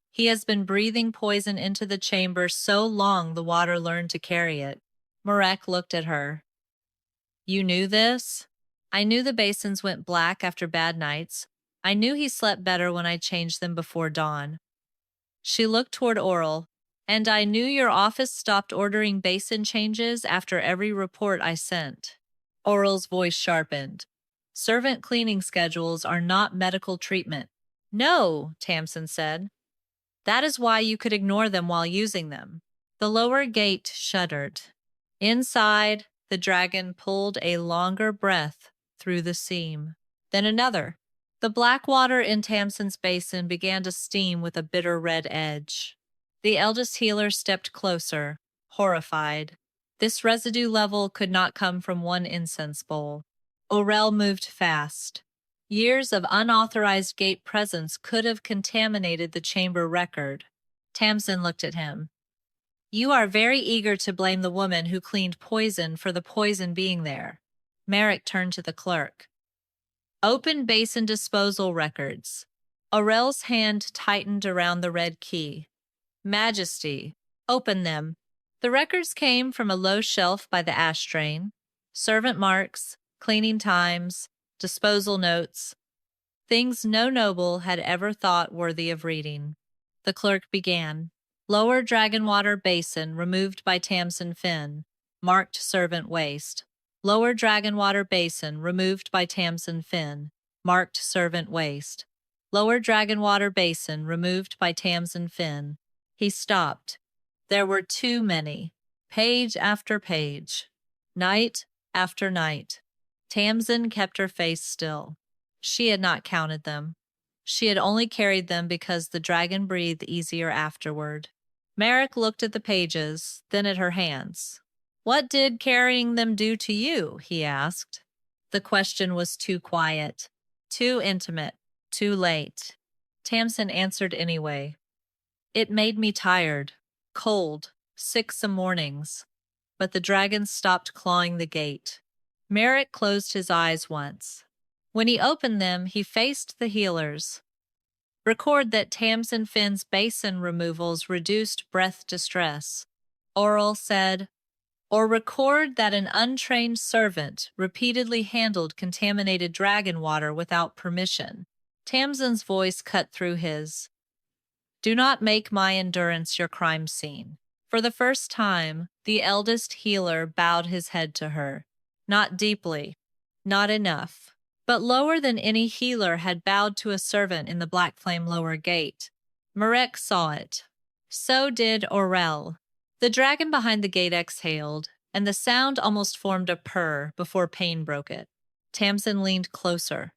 He has been breathing poison into the chamber so long the water learned to carry it. Marrec looked at her. You knew this? I knew the basins went black after bad nights. I knew he slept better when I changed them before dawn. She looked toward Oral. And I knew your office stopped ordering basin changes after every report I sent. Oral's voice sharpened. Servant cleaning schedules are not medical treatment. No, Tamsin said. That is why you could ignore them while using them. The lower gate shuddered. Inside, the dragon pulled a longer breath through the seam. Then another. The black water in Tamsin's basin began to steam with a bitter red edge. The eldest healer stepped closer, horrified. This residue level could not come from one incense bowl. Orel moved fast. Years of unauthorized gate presence could have contaminated the chamber record. Tamsin looked at him. You are very eager to blame the woman who cleaned poison for the poison being there. Marrec turned to the clerk. Open basin disposal records. Orel's hand tightened around the red key. Majesty, open them. The records came from a low shelf by the ash drain. Servant marks, cleaning times, disposal notes. Things no noble had ever thought worthy of reading. The clerk began. Lower Dragonwater basin removed by Tamsin Fen. Marked servant waste. Lower Dragonwater basin removed by Tamsin Fen. Marked servant waste. Lower Dragonwater basin removed by Tamsin Fen. He stopped. There were too many. Page after page. Night after night. Tamsin kept her face still. She had not counted them. She had only carried them because the dragon breathed easier afterward. Marrec looked at the pages, then at her hands. What did carrying them do to you? He asked. The question was too quiet, too intimate, too late. Tamsin answered anyway. It made me tired, cold, sick some mornings. But the dragon stopped clawing the gate. Marrec closed his eyes once. When he opened them, he faced the healers. Record that Tamsin Fen's basin removals reduced breath distress. Oral said, or record that an untrained servant repeatedly handled contaminated dragon water without permission. Tamsin's voice cut through his. Do not make my endurance your crime scene. For the first time, the eldest healer bowed his head to her. Not deeply, not enough, but lower than any healer had bowed to a servant in the Black Flame lower gate. Marrec saw it. So did Orel. The dragon behind the gate exhaled, and the sound almost formed a purr before pain broke it. Tamsin leaned closer.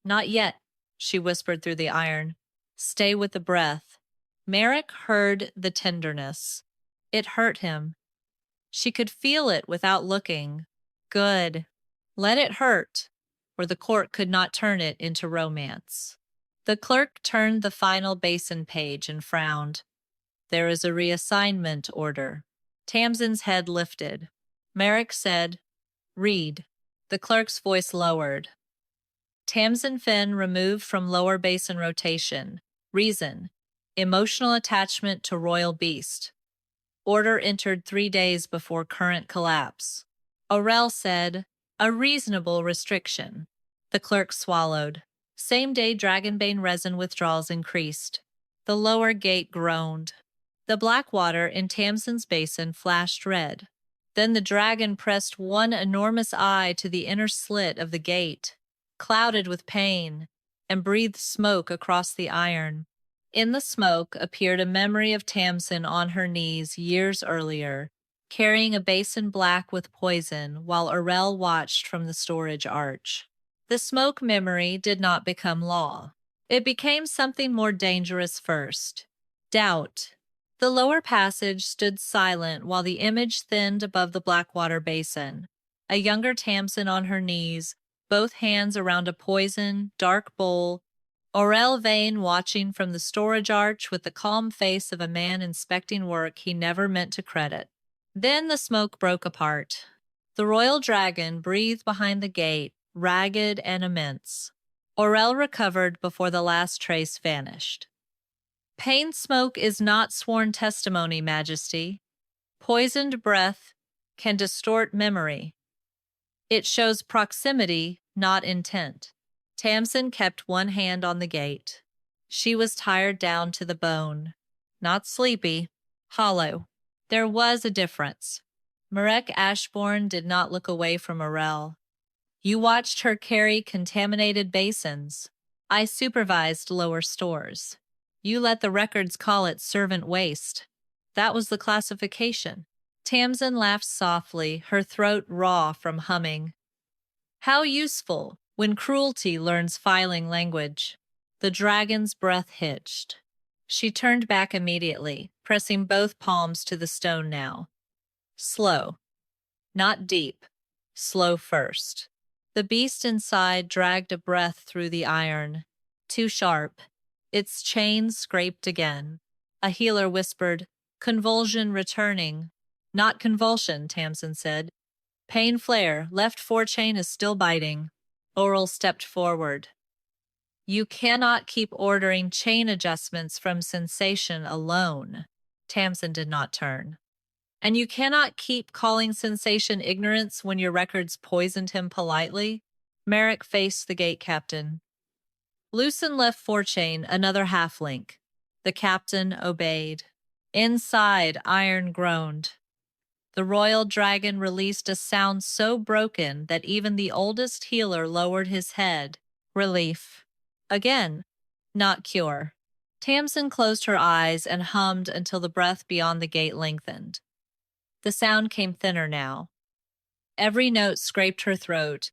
Not yet, she whispered through the iron. Stay with the breath. Marrec heard the tenderness. It hurt him. She could feel it without looking. Good. Let it hurt, or the court could not turn it into romance. The clerk turned the final basin page and frowned. There is a reassignment order. Tamsin's head lifted. Marrec said, "Read." The clerk's voice lowered. Tamsin Fen removed from lower basin rotation. Reason. Emotional attachment to royal beast. Order entered 3 days before current collapse. Aurel said, "A reasonable restriction." The clerk swallowed. Same-day dragonbane resin withdrawals increased. The lower gate groaned. The black water in Tamsin's basin flashed red. Then the dragon pressed one enormous eye to the inner slit of the gate, clouded with pain, and breathed smoke across the iron. In the smoke appeared a memory of Tamsin on her knees years earlier, carrying a basin black with poison while Aurel watched from the storage arch. The smoke memory did not become law. It became something more dangerous first. Doubt. The lower passage stood silent while the image thinned above the Blackwater basin. A younger Tamsin on her knees, both hands around a poison, dark bowl. Aurel Vane watching from the storage arch with the calm face of a man inspecting work he never meant to credit. Then the smoke broke apart. The royal dragon breathed behind the gate, ragged and immense. Aurel recovered before the last trace vanished. "Pain smoke is not sworn testimony, Majesty. Poisoned breath can distort memory. It shows proximity, not intent." Tamsin kept one hand on the gate. She was tired down to the bone. Not sleepy, hollow. There was a difference. Marrec Ashbourne did not look away from Aurel. "You watched her carry contaminated basins. I supervised lower stores. You let the records call it servant waste. That was the classification." Tamsin laughed softly, her throat raw from humming. "How useful when cruelty learns filing language." The dragon's breath hitched. She turned back immediately, pressing both palms to the stone now. Slow. Not deep. Slow first. The beast inside dragged a breath through the iron. Too sharp. Its chain scraped again. A healer whispered, "Convulsion returning." "Not convulsion," Tamsin said. "Pain flare, left forechain is still biting." Aurel stepped forward. "You cannot keep ordering chain adjustments from sensation alone." Tamsin did not turn. "And you cannot keep calling sensation ignorance when your records poisoned him politely." Marrec faced the gate captain. "Loosen left forechain, another half-link." The captain obeyed. Inside, iron groaned. The royal dragon released a sound so broken that even the oldest healer lowered his head. Relief. Again, not cure. Tamsin closed her eyes and hummed until the breath beyond the gate lengthened. The sound came thinner now. Every note scraped her throat,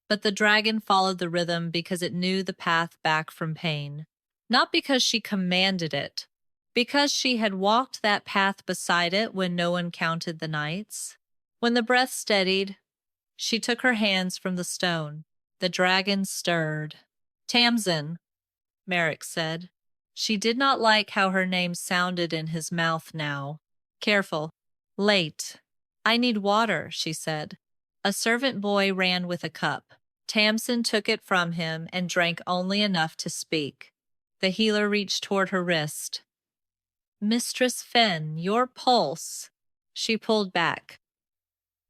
but the dragon followed the rhythm because it knew the path back from pain. Not because she commanded it, because she had walked that path beside it when no one counted the nights. When the breath steadied, she took her hands from the stone. The dragon stirred. "Tamsin," Marrec said. She did not like how her name sounded in his mouth now. "Careful. Late." "I need water," she said. A servant boy ran with a cup. Tamsin took it from him and drank only enough to speak. The healer reached toward her wrist. "Mistress Fen, your pulse." She pulled back.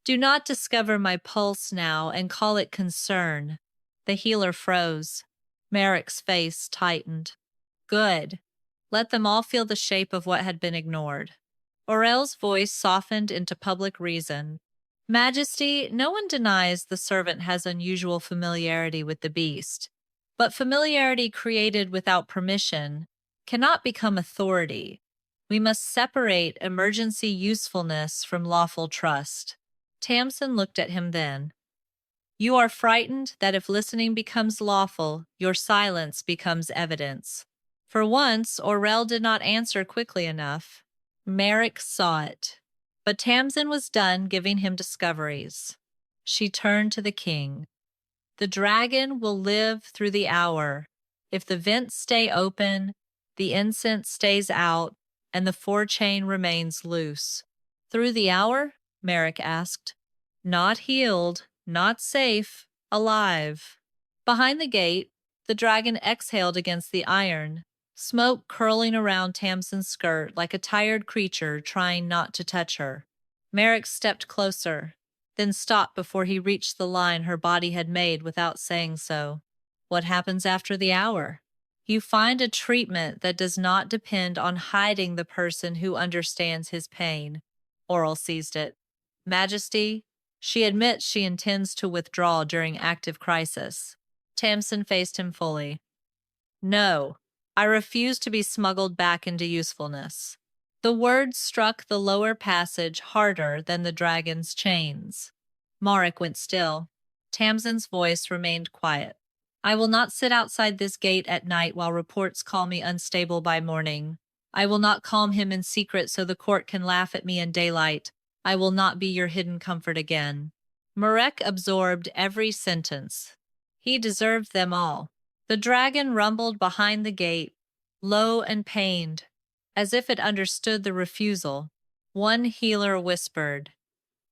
"Do not discover my pulse now and call it concern." The healer froze. Marrec's face tightened. "Good. Let them all feel the shape of what had been ignored." Aurel's voice softened into public reason. "Majesty, no one denies the servant has unusual familiarity with the beast. But familiarity created without permission cannot become authority. We must separate emergency usefulness from lawful trust." Tamsin looked at him then. "You are frightened that if listening becomes lawful, your silence becomes evidence." For once, Aurel did not answer quickly enough. Marrec saw it. But Tamsin was done giving him discoveries. She turned to the king. The dragon will live through the hour. If the vents stay open, the incense stays out, and the forechain remains loose. Through the hour? Marrec asked. Not healed, not safe, alive. Behind the gate, the dragon exhaled against the iron, smoke curling around Tamsin's skirt like a tired creature trying not to touch her. Marrec stepped closer, then stopped before he reached the line her body had made without saying so. What happens after the hour? You find a treatment that does not depend on hiding the person who understands his pain. Aurel seized it. Majesty, she admits she intends to withdraw during active crisis. Tamsin faced him fully. No, I refuse to be smuggled back into usefulness. The words struck the lower passage harder than the dragon's chains. Marrec went still. Tamsin's voice remained quiet. I will not sit outside this gate at night while reports call me unstable by morning. I will not calm him in secret so the court can laugh at me in daylight. I will not be your hidden comfort again. Marrec absorbed every sentence. He deserved them all. The dragon rumbled behind the gate, low and pained, as if it understood the refusal. One healer whispered,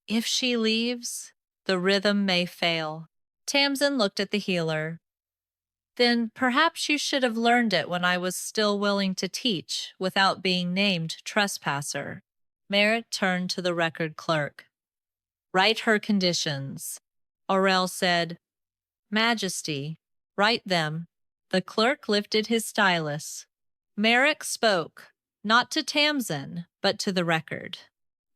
If she leaves, the rhythm may fail. Tamsin looked at the healer. Then perhaps you should have learned it when I was still willing to teach without being named trespasser. Marrec turned to the record clerk. Write her conditions. Aurel said, Majesty, write them. The clerk lifted his stylus. Marrec spoke, not to Tamsin, but to the record.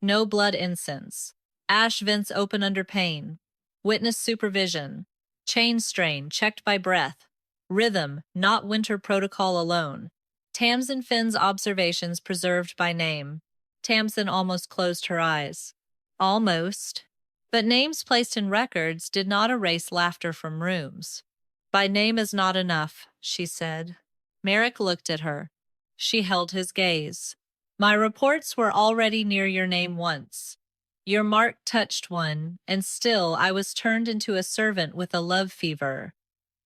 No blood incense. Ash vents open under pain. Witness supervision. Chain strain checked by breath. Rhythm, not winter protocol alone. Tamsin Fen's observations preserved by name. Tamsin almost closed her eyes. Almost. But names placed in records did not erase laughter from rooms. By name is not enough, she said. Marrec looked at her. She held his gaze. My reports were already near your name once. Your mark touched one, and still I was turned into a servant with a love fever.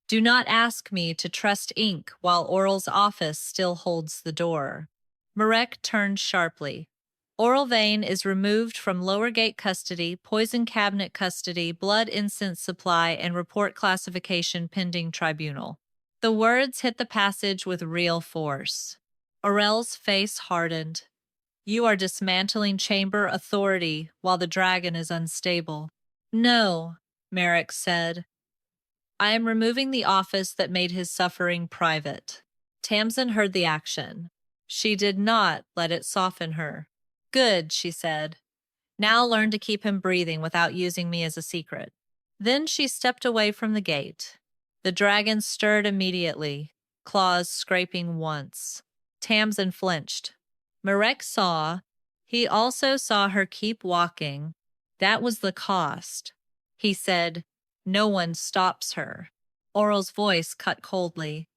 Do not ask me to trust ink while Aurel's office still holds the door. Marrec turned sharply. Aurel Vane is removed from lower gate custody, poison cabinet custody, blood incense supply, and report classification pending tribunal. The words hit the passage with real force. Aurel's face hardened. You are dismantling chamber authority while the dragon is unstable. No, Marrec said. I am removing the office that made his suffering private. Tamsin heard the action. She did not let it soften her. Good, she said. Now learn to keep him breathing without using me as a secret. Then she stepped away from the gate. The dragon stirred immediately, claws scraping once. Tamsin flinched. Marrec saw. He also saw her keep walking. That was the cost. He said, No one stops her. Aurel's voice cut coldly.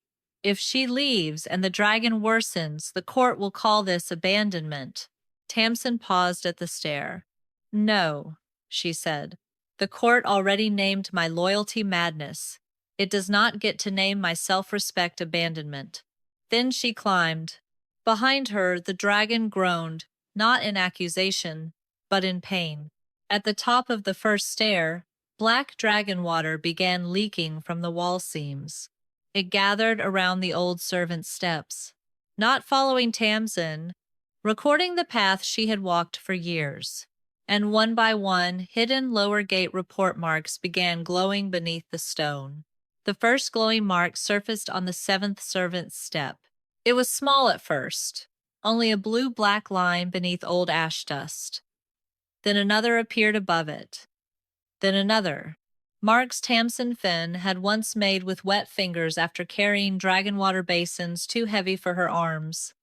If she leaves and the dragon worsens, the court will call this abandonment. Tamsin paused at the stair. No, she said. The court already named my loyalty madness. It does not get to name my self-respect abandonment. Then she climbed. Behind her, the dragon groaned, not in accusation, but in pain. At the top of the first stair, black dragonwater began leaking from the wall seams. It gathered around the old servant's steps, not following Tamsin, recording the path she had walked for years. And one by one, hidden lower gate report marks began glowing beneath the stone. The first glowing mark surfaced on the seventh servant's step. It was small at first, only a blue-black line beneath old ash dust. Then another appeared above it. Then another. Marks Tamsin Fen had once made with wet fingers after carrying dragonwater basins too heavy for her arms.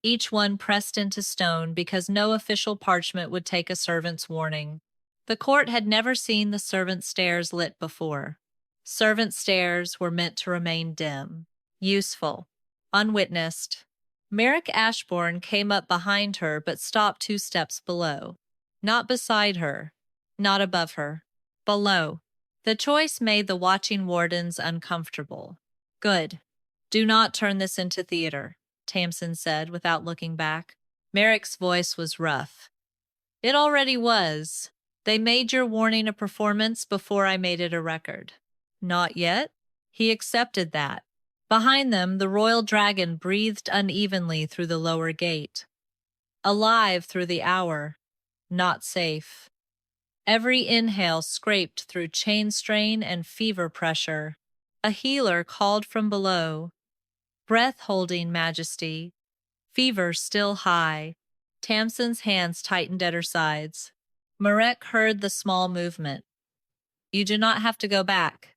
Each one pressed into stone because no official parchment would take a servant's warning. The court had never seen the servant stairs lit before. Servant stairs were meant to remain dim, useful. unwitnessed. Marrec Ashbourne came up behind her but stopped 2 steps below. Not beside her, not above her, below. The choice made the watching wardens uncomfortable. Good. Do not turn this into theater, Tamsin said without looking back. Marrec's voice was rough. It already was. They made your warning a performance before I made it a record. Not yet? He accepted that. Behind them, the royal dragon breathed unevenly through the lower gate. Alive through the hour, not safe. Every inhale scraped through chain strain and fever pressure. A healer called from below. Breath-holding majesty. Fever still high. Tamsin's hands tightened at her sides. Marrec heard the small movement. You do not have to go back.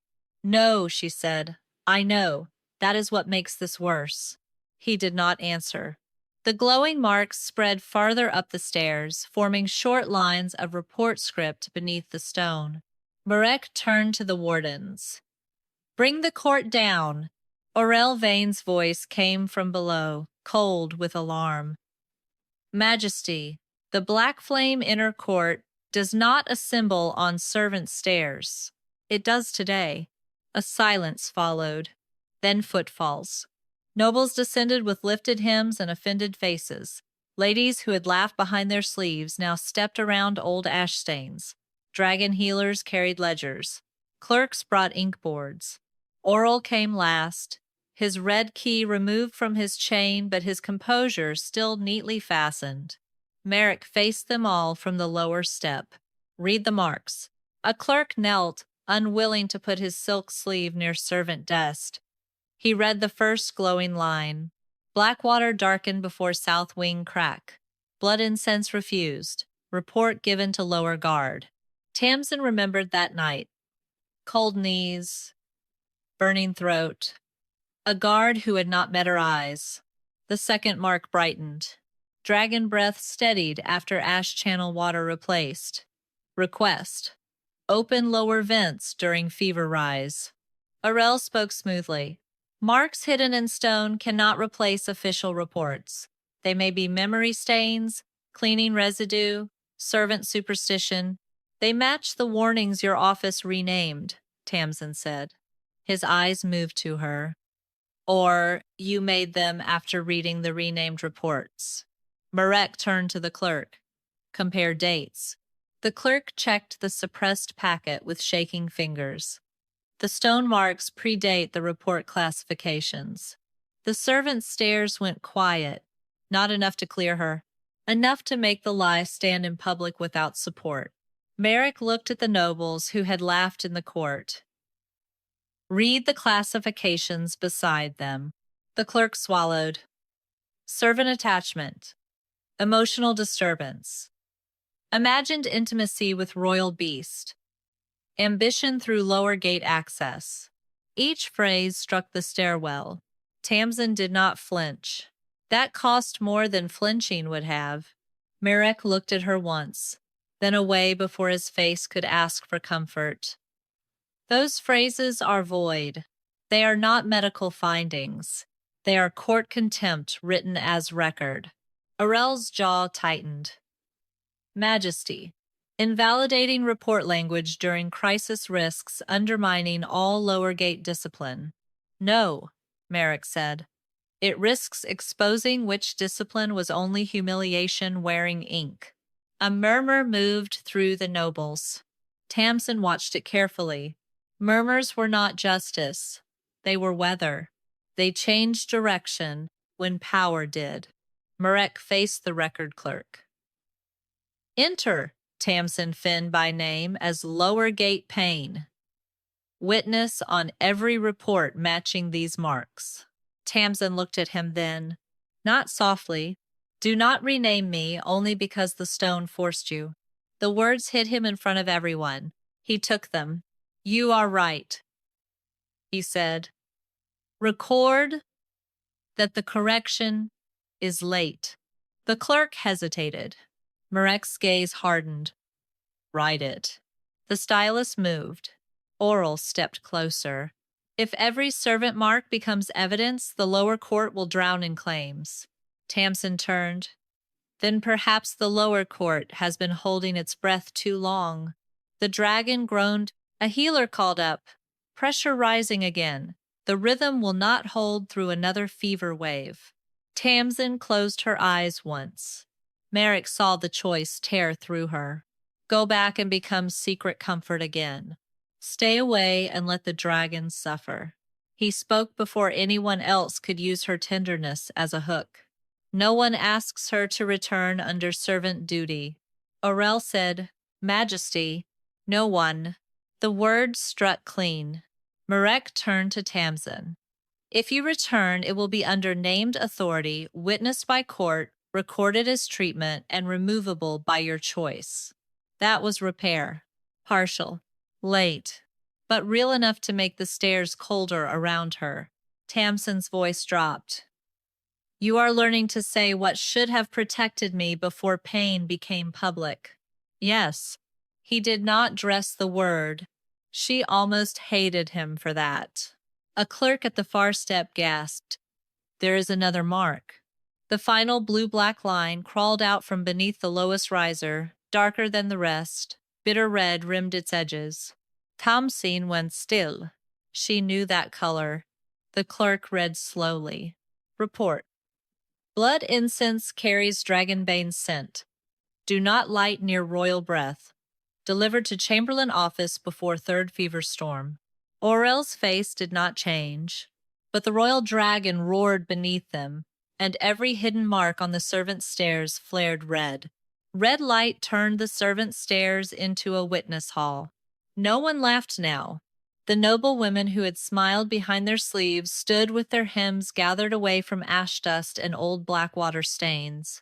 No, she said. I know. That is what makes this worse. He did not answer. The glowing marks spread farther up the stairs, forming short lines of report script beneath the stone. Marrec turned to the wardens. Bring the court down. Aurel Vane's voice came from below, cold with alarm. Majesty, the black flame inner court does not assemble on servant stairs. It does today. A silence followed. Then footfalls. Nobles descended with lifted hems and offended faces. Ladies who had laughed behind their sleeves now stepped around old ash stains. Dragon healers carried ledgers. Clerks brought ink boards. Aurel came last, his red key removed from his chain but his composure still neatly fastened. Marrec faced them all from the lower step. Read the marks. A clerk knelt, unwilling to put his silk sleeve near servant desk. He read the first glowing line. Blackwater darkened before south wing crack. Blood incense refused. Report given to lower guard. Tamsin remembered that night. Cold knees, burning throat. A guard who had not met her eyes. The second mark brightened. Dragon breath steadied after ash channel water replaced. Request. Open lower vents during fever rise. Aurel spoke smoothly. Marks hidden in stone cannot replace official reports. They may be memory stains, cleaning residue, servant superstition. They match the warnings your office renamed, Tamsin said. His eyes moved to her. Or you made them after reading the renamed reports. Marrec turned to the clerk. Compare dates. The clerk checked the suppressed packet with shaking fingers. The stone marks predate the report classifications. The servant's stares went quiet, not enough to clear her, enough to make the lie stand in public without support. Marrec looked at the nobles who had laughed in the court. Read the classifications beside them. The clerk swallowed. Servant attachment. Emotional disturbance. Imagined intimacy with royal beast. Ambition through lower gate access. Each phrase struck the stairwell. Tamsin did not flinch. That cost more than flinching would have. Marrec looked at her once, then away before his face could ask for comfort. Those phrases are void. They are not medical findings. They are court contempt written as record. Aurel's jaw tightened. Majesty. Invalidating report language during crisis risks undermining all lower gate discipline. No, Marrec said. It risks exposing which discipline was only humiliation wearing ink. A murmur moved through the nobles. Tamsin watched it carefully. Murmurs were not justice. They were weather. They changed direction when power did. Marrec faced the record clerk. Enter Tamsin Fen by name as lower gate pane. Witness on every report matching these marks. Tamsin looked at him then, not softly. Do not rename me only because the stone forced you. The words hit him in front of everyone. He took them. You are right, he said. Record that the correction is late. The clerk hesitated. Marrec's gaze hardened. Write it. The stylus moved. Aurel stepped closer. If every servant mark becomes evidence, the lower court will drown in claims. Tamsin turned. Then perhaps the lower court has been holding its breath too long. The dragon groaned. A healer called up. Pressure rising again. The rhythm will not hold through another fever wave. Tamsin closed her eyes once. Marrec saw the choice tear through her. Go back and become secret comfort again. Stay away and let the dragon suffer. He spoke before anyone else could use her tenderness as a hook. No one asks her to return under servant duty. Aurel said, Majesty, no one. The word struck clean. Marrec turned to Tamsin. If you return, it will be under named authority, witnessed by court, recorded as treatment, and removable by your choice. That was repair. Partial. Late. But real enough to make the stairs colder around her. Tamsin's voice dropped. You are learning to say what should have protected me before pain became public. Yes. He did not dress the word. She almost hated him for that. A clerk at the far step gasped. There is another mark. The final blue-black line crawled out from beneath the lowest riser, darker than the rest. Bitter red rimmed its edges. Tamsin went still. She knew that color. The clerk read slowly. Report. Blood incense carries dragonbane scent. Do not light near royal breath. Delivered to Chamberlain office before third fever storm. Aurel's face did not change, but the royal dragon roared beneath them, and every hidden mark on the servants' stairs flared red. Red light turned the servants' stairs into a witness hall. No one laughed now. The noble women who had smiled behind their sleeves stood with their hems gathered away from ash dust and old Blackwater stains.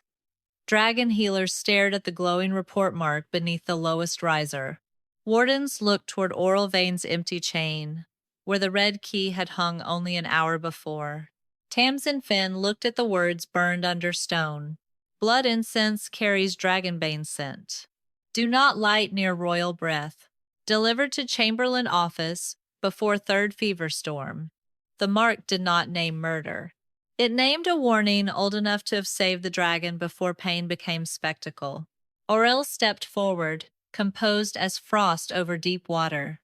Dragon healers stared at the glowing report mark beneath the lowest riser. Wardens looked toward Oral Vane's empty chain, where the red key had hung only an hour before. Tamsin Fen looked at the words burned under stone. Blood incense carries dragonbane scent. Do not light near royal breath. Delivered to Chamberlain office before third fever storm. The mark did not name murder. It named a warning old enough to have saved the dragon before pain became spectacle. Aurel stepped forward, composed as frost over deep water.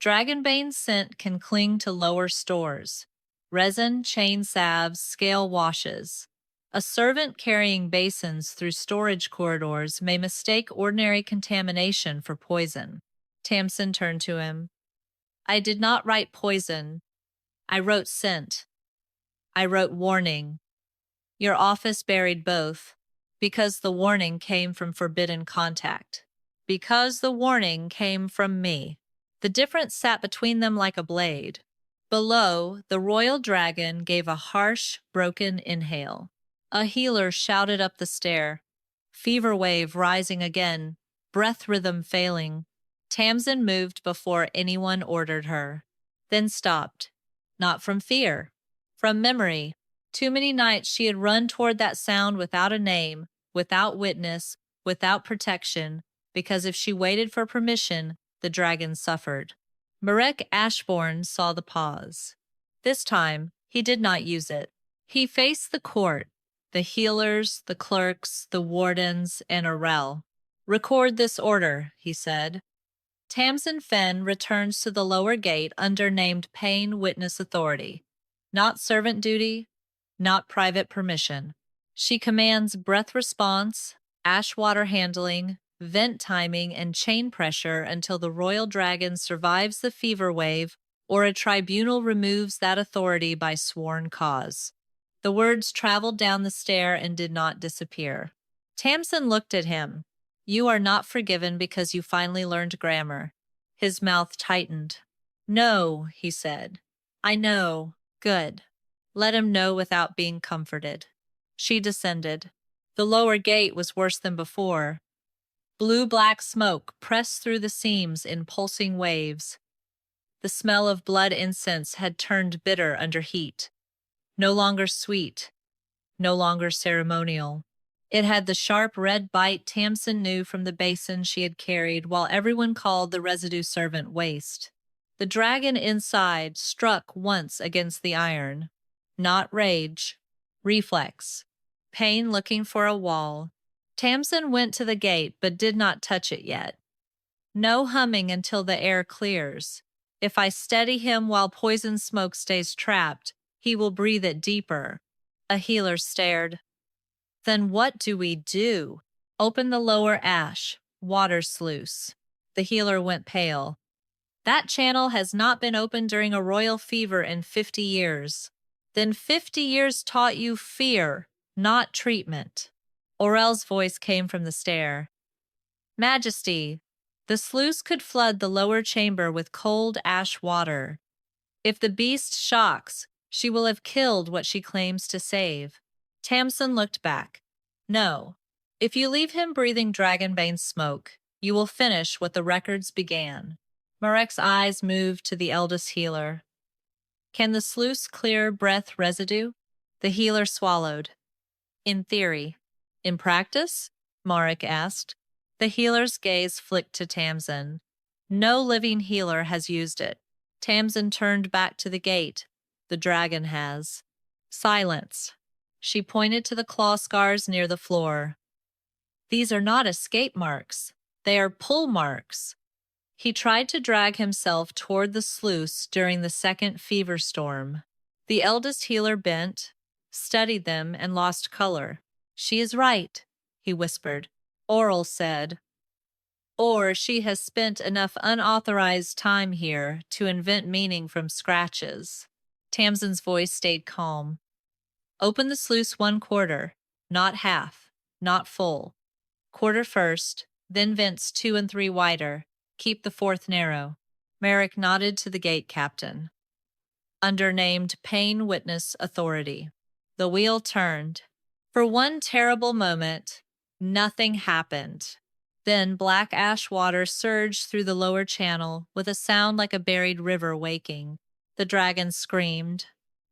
Dragonbane scent can cling to lower stores. Resin, chain salves, scale washes. A servant carrying basins through storage corridors may mistake ordinary contamination for poison. Tamsin turned to him. I did not write poison. I wrote scent. I wrote warning. Your office buried both, because the warning came from forbidden contact. Because the warning came from me. The difference sat between them like a blade. Below, the royal dragon gave a harsh, broken inhale. A healer shouted up the stair. Fever wave rising again, breath rhythm failing. Tamsin moved before anyone ordered her, then stopped. Not from fear. From memory. Too many nights she had run toward that sound without a name, without witness, without protection, because if she waited for permission, the dragon suffered. Marrec Ashbourne saw the pause. This time, he did not use it. He faced the court, the healers, the clerks, the wardens, and Aurel. Record this order, he said. Tamsin Fen returns to the lower gate under named Payne Witness Authority. Not servant duty, not private permission. She commands breath response, ash water handling, vent timing, and chain pressure until the royal dragon survives the fever wave or a tribunal removes that authority by sworn cause. The words traveled down the stair and did not disappear. Tamsin looked at him. You are not forgiven because you finally learned grammar. His mouth tightened. No, he said. I know. Good. Let him know without being comforted. She descended. The lower gate was worse than before. Blue-black smoke pressed through the seams in pulsing waves. The smell of blood incense had turned bitter under heat. No longer sweet. No longer ceremonial. It had the sharp red bite Tamsin knew from the basin she had carried while everyone called the residue servant waste. The dragon inside struck once against the iron. Not rage. Reflex. Pain looking for a wall. Tamsin went to the gate but did not touch it yet. No humming until the air clears. If I steady him while poison smoke stays trapped, he will breathe it deeper. A healer stared. Then what do we do? Open the lower ash. Water sluice. The healer went pale. That channel has not been opened during a royal fever in 50 years. Then 50 years taught you fear, not treatment. Orel's voice came from the stair. Majesty, the sluice could flood the lower chamber with cold ash water. If the beast shocks, she will have killed what she claims to save. Tamsin looked back. No. If you leave him breathing dragonbane smoke, you will finish what the records began. Marrec's eyes moved to the eldest healer. Can the sluice clear breath residue? The healer swallowed. In theory. In practice? Marrec asked. The healer's gaze flicked to Tamsin. No living healer has used it. Tamsin turned back to the gate. The dragon has. Silence. She pointed to the claw scars near the floor. These are not escape marks. They are pull marks. He tried to drag himself toward the sluice during the second fever storm. The eldest healer bent, studied them, and lost color. She is right, he whispered. Orel said. Or she has spent enough unauthorized time here to invent meaning from scratches. Tamsin's voice stayed calm. Open the sluice 1/4, not half, not full. Quarter first, then vents 2 and 3 wider. Keep the 4th narrow. Marrec nodded to the gate captain. Undernamed Pain Witness Authority. The wheel turned. For one terrible moment, nothing happened. Then black ash water surged through the lower channel with a sound like a buried river waking. The dragon screamed.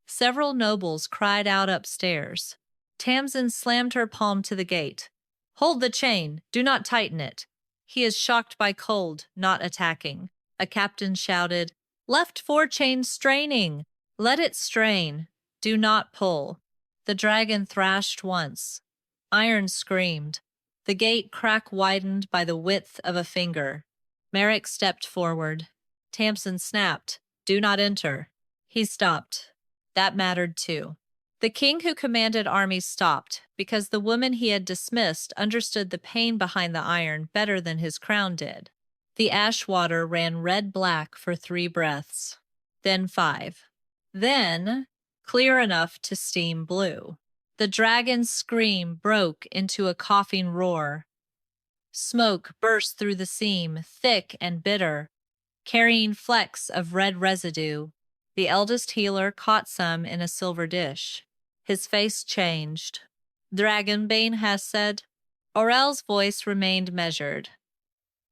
Several nobles cried out upstairs. Tamsin slammed her palm to the gate. Hold the chain. Do not tighten it. He is shocked by cold, not attacking. A captain shouted, Left forechain straining. Let it strain. Do not pull. The dragon thrashed once. Iron screamed. The gate crack widened by the width of a finger. Marrec stepped forward. Tamsin snapped, Do not enter. He stopped. That mattered too. The king who commanded armies stopped because the woman he had dismissed understood the pain behind the iron better than his crown did. The ash water ran red-black for 3 breaths. Then 5. Then, clear enough to steam blue. The dragon's scream broke into a coughing roar. Smoke burst through the seam, thick and bitter, carrying flecks of red residue. The eldest healer caught some in a silver dish. His face changed. Dragonbane has said. Orel's voice remained measured.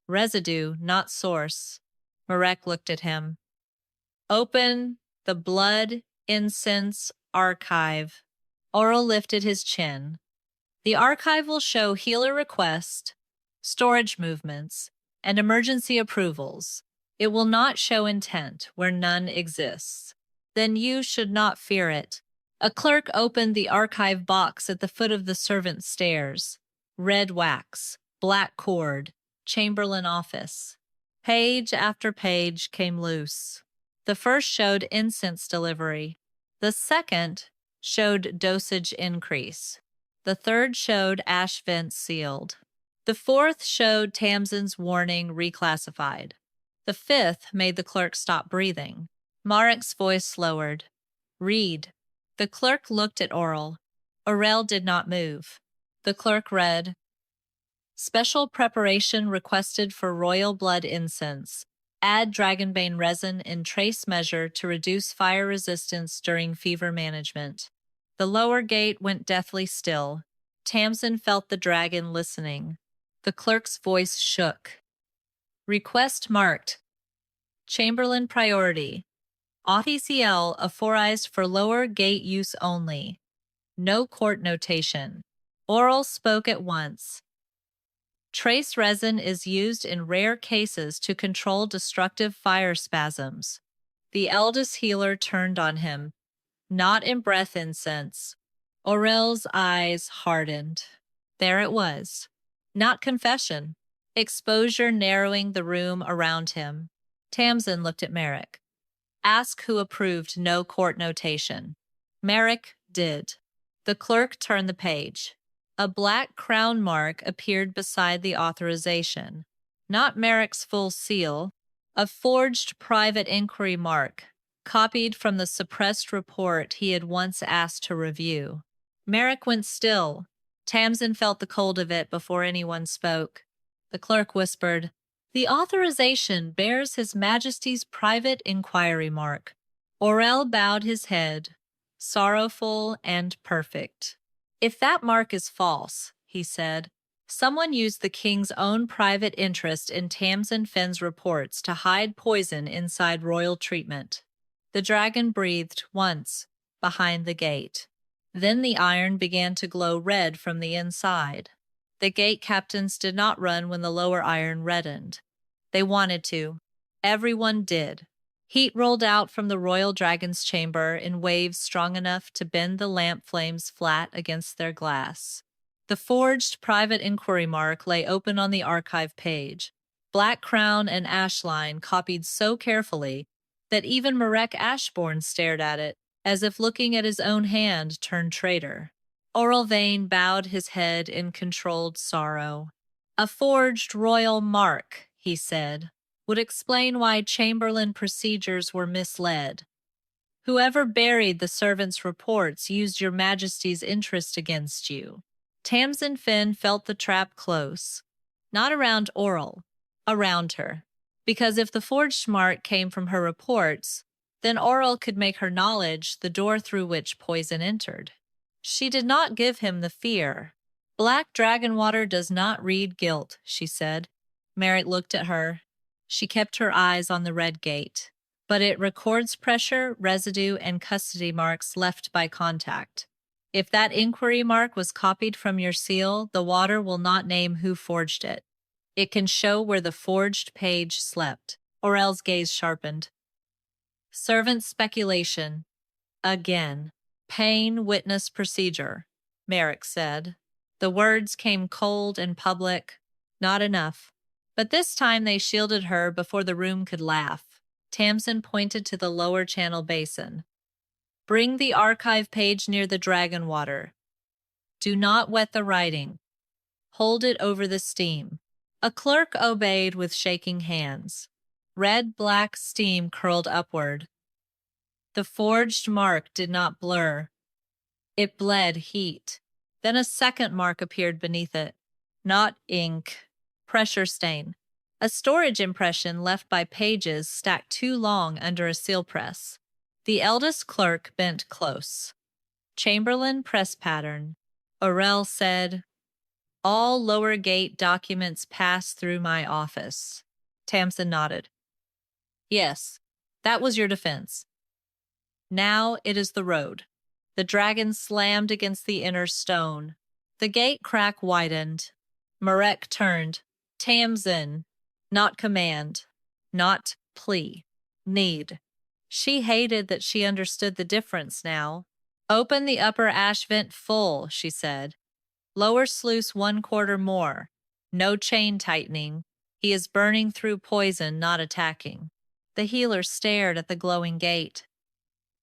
Residue, not source. Marrec looked at him. Open the blood incense archive. Orel lifted his chin. The archive will show healer request, storage movements, and emergency approvals. It will not show intent where none exists. Then you should not fear it. A clerk opened the archive box at the foot of the servant stairs. Red wax, black cord, chamberlain office. Page after page came loose. The first showed incense delivery. The second showed dosage increase. The third showed ash vents sealed. The fourth showed Tamsin's warning reclassified. The fifth made the clerk stop breathing. Marrec's voice lowered. Read. The clerk looked at Orel. Orel did not move. The clerk read, Special preparation requested for royal blood incense. Add dragonbane resin in trace measure to reduce fire resistance during fever management. The lower gate went deathly still. Tamsin felt the dragon listening. The clerk's voice shook. Request marked. Chamberlain priority. Officiel authorized for lower gate use only. No court notation. Orel spoke at once. Trace resin is used in rare cases to control destructive fire spasms. The eldest healer turned on him, not in breath incense. Aurel's eyes hardened. There it was. Not confession. Exposure narrowing the room around him. Tamsin looked at Marrec. Ask who approved no court notation. Marrec did. The clerk turned the page. A black crown mark appeared beside the authorization. Not Marrec's full seal, a forged private inquiry mark, copied from the suppressed report he had once asked to review. Marrec went still. Tamsin felt the cold of it before anyone spoke. The clerk whispered, "The authorization bears His Majesty's private inquiry mark." Aurel bowed his head, sorrowful and perfect. "If that mark is false," he said, "someone used the king's own private interest in Tamsin Fen's reports to hide poison inside royal treatment." The dragon breathed once behind the gate. Then the iron began to glow red from the inside. The gate captains did not run when the lower iron reddened. They wanted to. Everyone did. Heat rolled out from the royal dragon's chamber in waves strong enough to bend the lamp flames flat against their glass. The forged private inquiry mark lay open on the archive page, black crown and ash line copied so carefully that even Marrec Ashbourne stared at it, as if looking at his own hand turned traitor. Aurel Vane bowed his head in controlled sorrow. "A forged royal mark," he said, "would explain why Chamberlain procedures were misled. Whoever buried the servants' reports used your Majesty's interest against you." Tamsin Fen felt the trap close. Not around Aurel, around her. Because if the forged mark came from her reports, then Aurel could make her knowledge the door through which poison entered. She did not give him the fear. "Black Dragonwater does not read guilt," she said. Marrec looked at her. She kept her eyes on the red gate. "But it records pressure, residue, and custody marks left by contact. If that inquiry mark was copied from your seal, the water will not name who forged it. It can show where the forged page slept." Aurel's gaze sharpened. "Servant speculation. Again. Pain witness procedure," Marrec said. The words came cold and public. Not enough. But this time they shielded her before the room could laugh. Tamsin pointed to the lower channel basin. "Bring the archive page near the Dragonwater. Do not wet the writing. Hold it over the steam." A clerk obeyed with shaking hands. Red-black steam curled upward. The forged mark did not blur. It bled heat. Then a second mark appeared beneath it. Not ink. Pressure stain. A storage impression left by pages stacked too long under a seal press. The eldest clerk bent close. "Chamberlain press pattern." Aurel said, "All lower gate documents pass through my office." Tamsin nodded. "Yes, that was your defense. Now it is the road." The dragon slammed against the inner stone. The gate crack widened. Marrec turned. "Tamsin." Not command. Not plea. Need. She hated that she understood the difference now. "Open the upper ash vent full," she said. "Lower sluice 1/4 more. No chain tightening. He is burning through poison, not attacking." The healer stared at the glowing gate.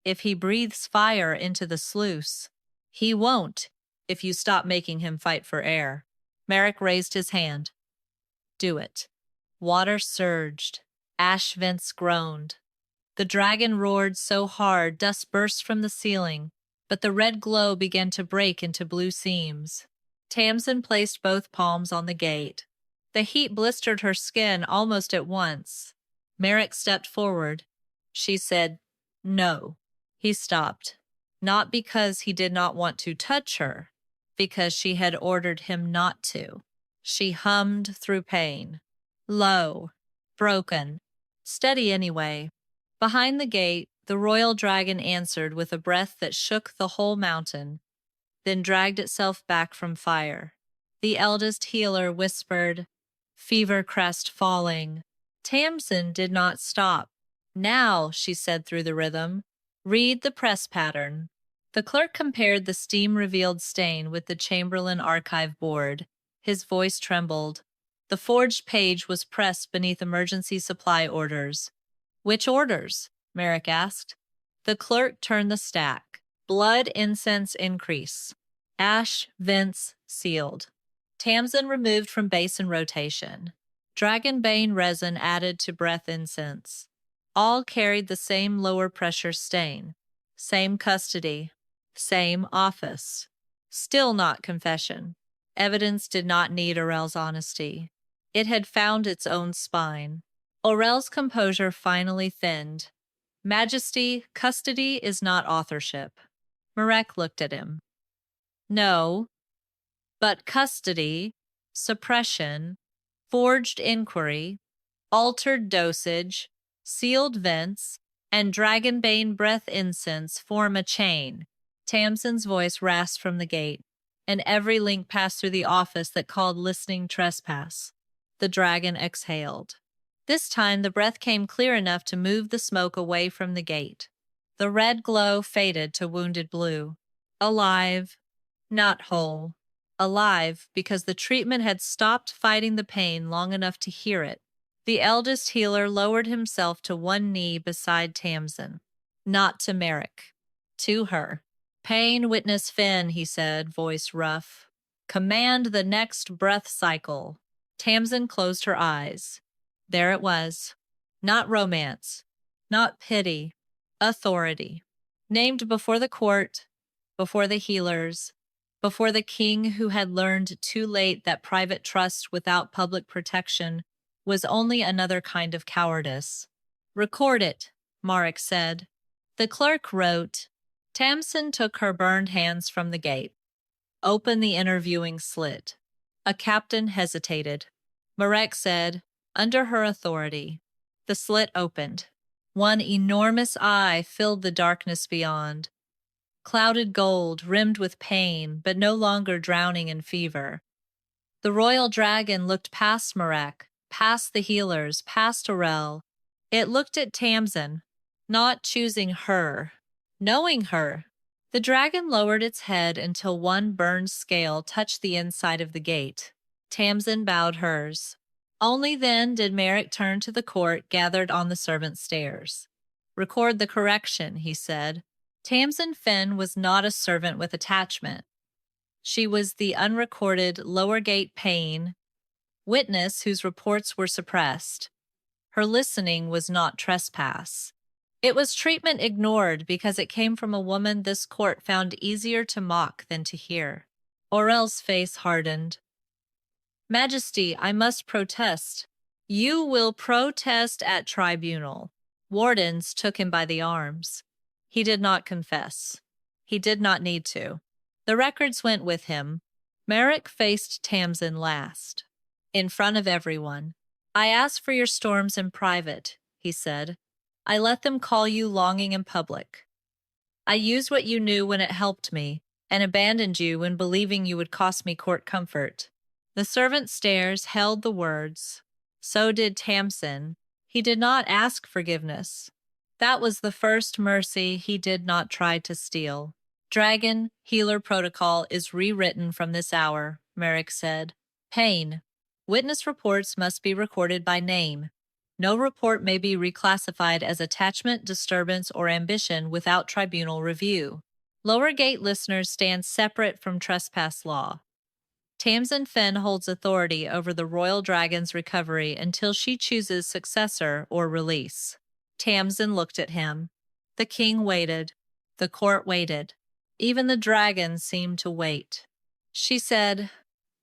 "If he breathes fire into the sluice, he won't if you stop making him fight for air." Marrec raised his hand. "Do it." Water surged. Ash vents groaned. The dragon roared so hard dust burst from the ceiling, but the red glow began to break into blue seams. Tamsin placed both palms on the gate. The heat blistered her skin almost at once. Marrec stepped forward. She said, "No." He stopped, not because he did not want to touch her, because she had ordered him not to. She hummed through pain. Low, broken, steady anyway. Behind the gate, the royal dragon answered with a breath that shook the whole mountain, then dragged itself back from fire. The eldest healer whispered, fever crest falling. Tamsin did not stop. Now, she said through the rhythm, read the press pattern. The clerk compared the steam-revealed stain with the Chamberlain archive board. His voice trembled. The forged page was pressed beneath emergency supply orders. Which orders? Marrec asked. The clerk turned the stack. Blood incense increase. Ash vents sealed. Tamsin removed from basin rotation. Dragonbane resin added to breath incense. All carried the same lower pressure stain. Same custody. Same office. Still not confession. Evidence did not need Aurel's honesty. It had found its own spine. Aurel's composure finally thinned. Majesty, custody is not authorship. Marrec looked at him. No, but custody, suppression, forged inquiry, altered dosage, sealed vents, and dragonbane breath incense form a chain. Tamsin's voice rasped from the gate, and every link passed through the office that called listening trespass. The dragon exhaled. This time the breath came clear enough to move the smoke away from the gate. The red glow faded to wounded blue. Alive, not whole. Alive because the treatment had stopped fighting the pain long enough to hear it. The eldest healer lowered himself to one knee beside Tamsin. Not to Marrec. To her. Pain witness Fen, he said, voice rough. Command the next breath cycle. Tamsin closed her eyes. There it was. Not romance. Not pity. Authority. Named before the court, before the healers, before the king who had learned too late that private trust without public protection was only another kind of cowardice. Record it, Marrec said. The clerk wrote. Tamsin took her burned hands from the gate. Open the interviewing slit. A captain hesitated. Marrec said, under her authority. The slit opened. One enormous eye filled the darkness beyond. Clouded gold, rimmed with pain, but no longer drowning in fever. The royal dragon looked past Marrec, past the healers, past Aurel. It looked at Tamsin, not choosing her, knowing her. The dragon lowered its head until one burned scale touched the inside of the gate. Tamsin bowed hers. Only then did Marrec turn to the court gathered on the servants' stairs. Record the correction, he said. Tamsin Fen was not a servant with attachment. She was the unrecorded lower gate pain witness whose reports were suppressed. Her listening was not trespass. It was treatment ignored because it came from a woman this court found easier to mock than to hear. Aurel's face hardened. Majesty, I must protest. You will protest at tribunal. Wardens took him by the arms. He did not confess. He did not need to. The records went with him. Marrec faced Tamsin last. In front of everyone. I asked for your storms in private, he said. I let them call you longing in public. I used what you knew when it helped me, and abandoned you when believing you would cost me court comfort. The servant stairs held the words. So did Tamsin. He did not ask forgiveness. That was the first mercy he did not try to steal. Dragon Healer Protocol is rewritten from this hour, Marrec said. Pain. Witness reports must be recorded by name. No report may be reclassified as attachment, disturbance, or ambition without tribunal review. Lower gate listeners stand separate from trespass law. Tamsin Fen holds authority over the royal dragon's recovery until she chooses successor or release. Tamsin looked at him. The king waited. The court waited. Even the dragon seemed to wait. She said,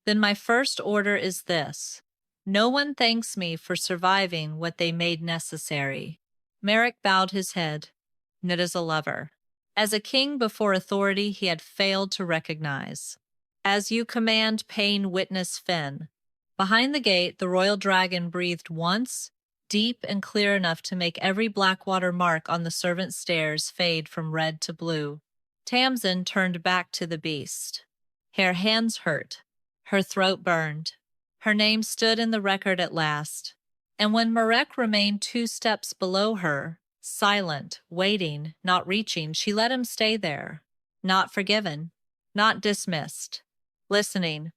Then my first order is this. No one thanks me for surviving what they made necessary. Marrec bowed his head. Not as a lover. As a king before authority he had failed to recognize. As you command, pain witness Fen. Behind the gate, the royal dragon breathed once, deep and clear enough to make every Blackwater mark on the servants' stairs fade from red to blue. Tamsin turned back to the beast. Her hands hurt. Her throat burned. Her name stood in the record at last. And when Marrec remained 2 steps below her, silent, waiting, not reaching, she let him stay there. Not forgiven. Not dismissed. Listening.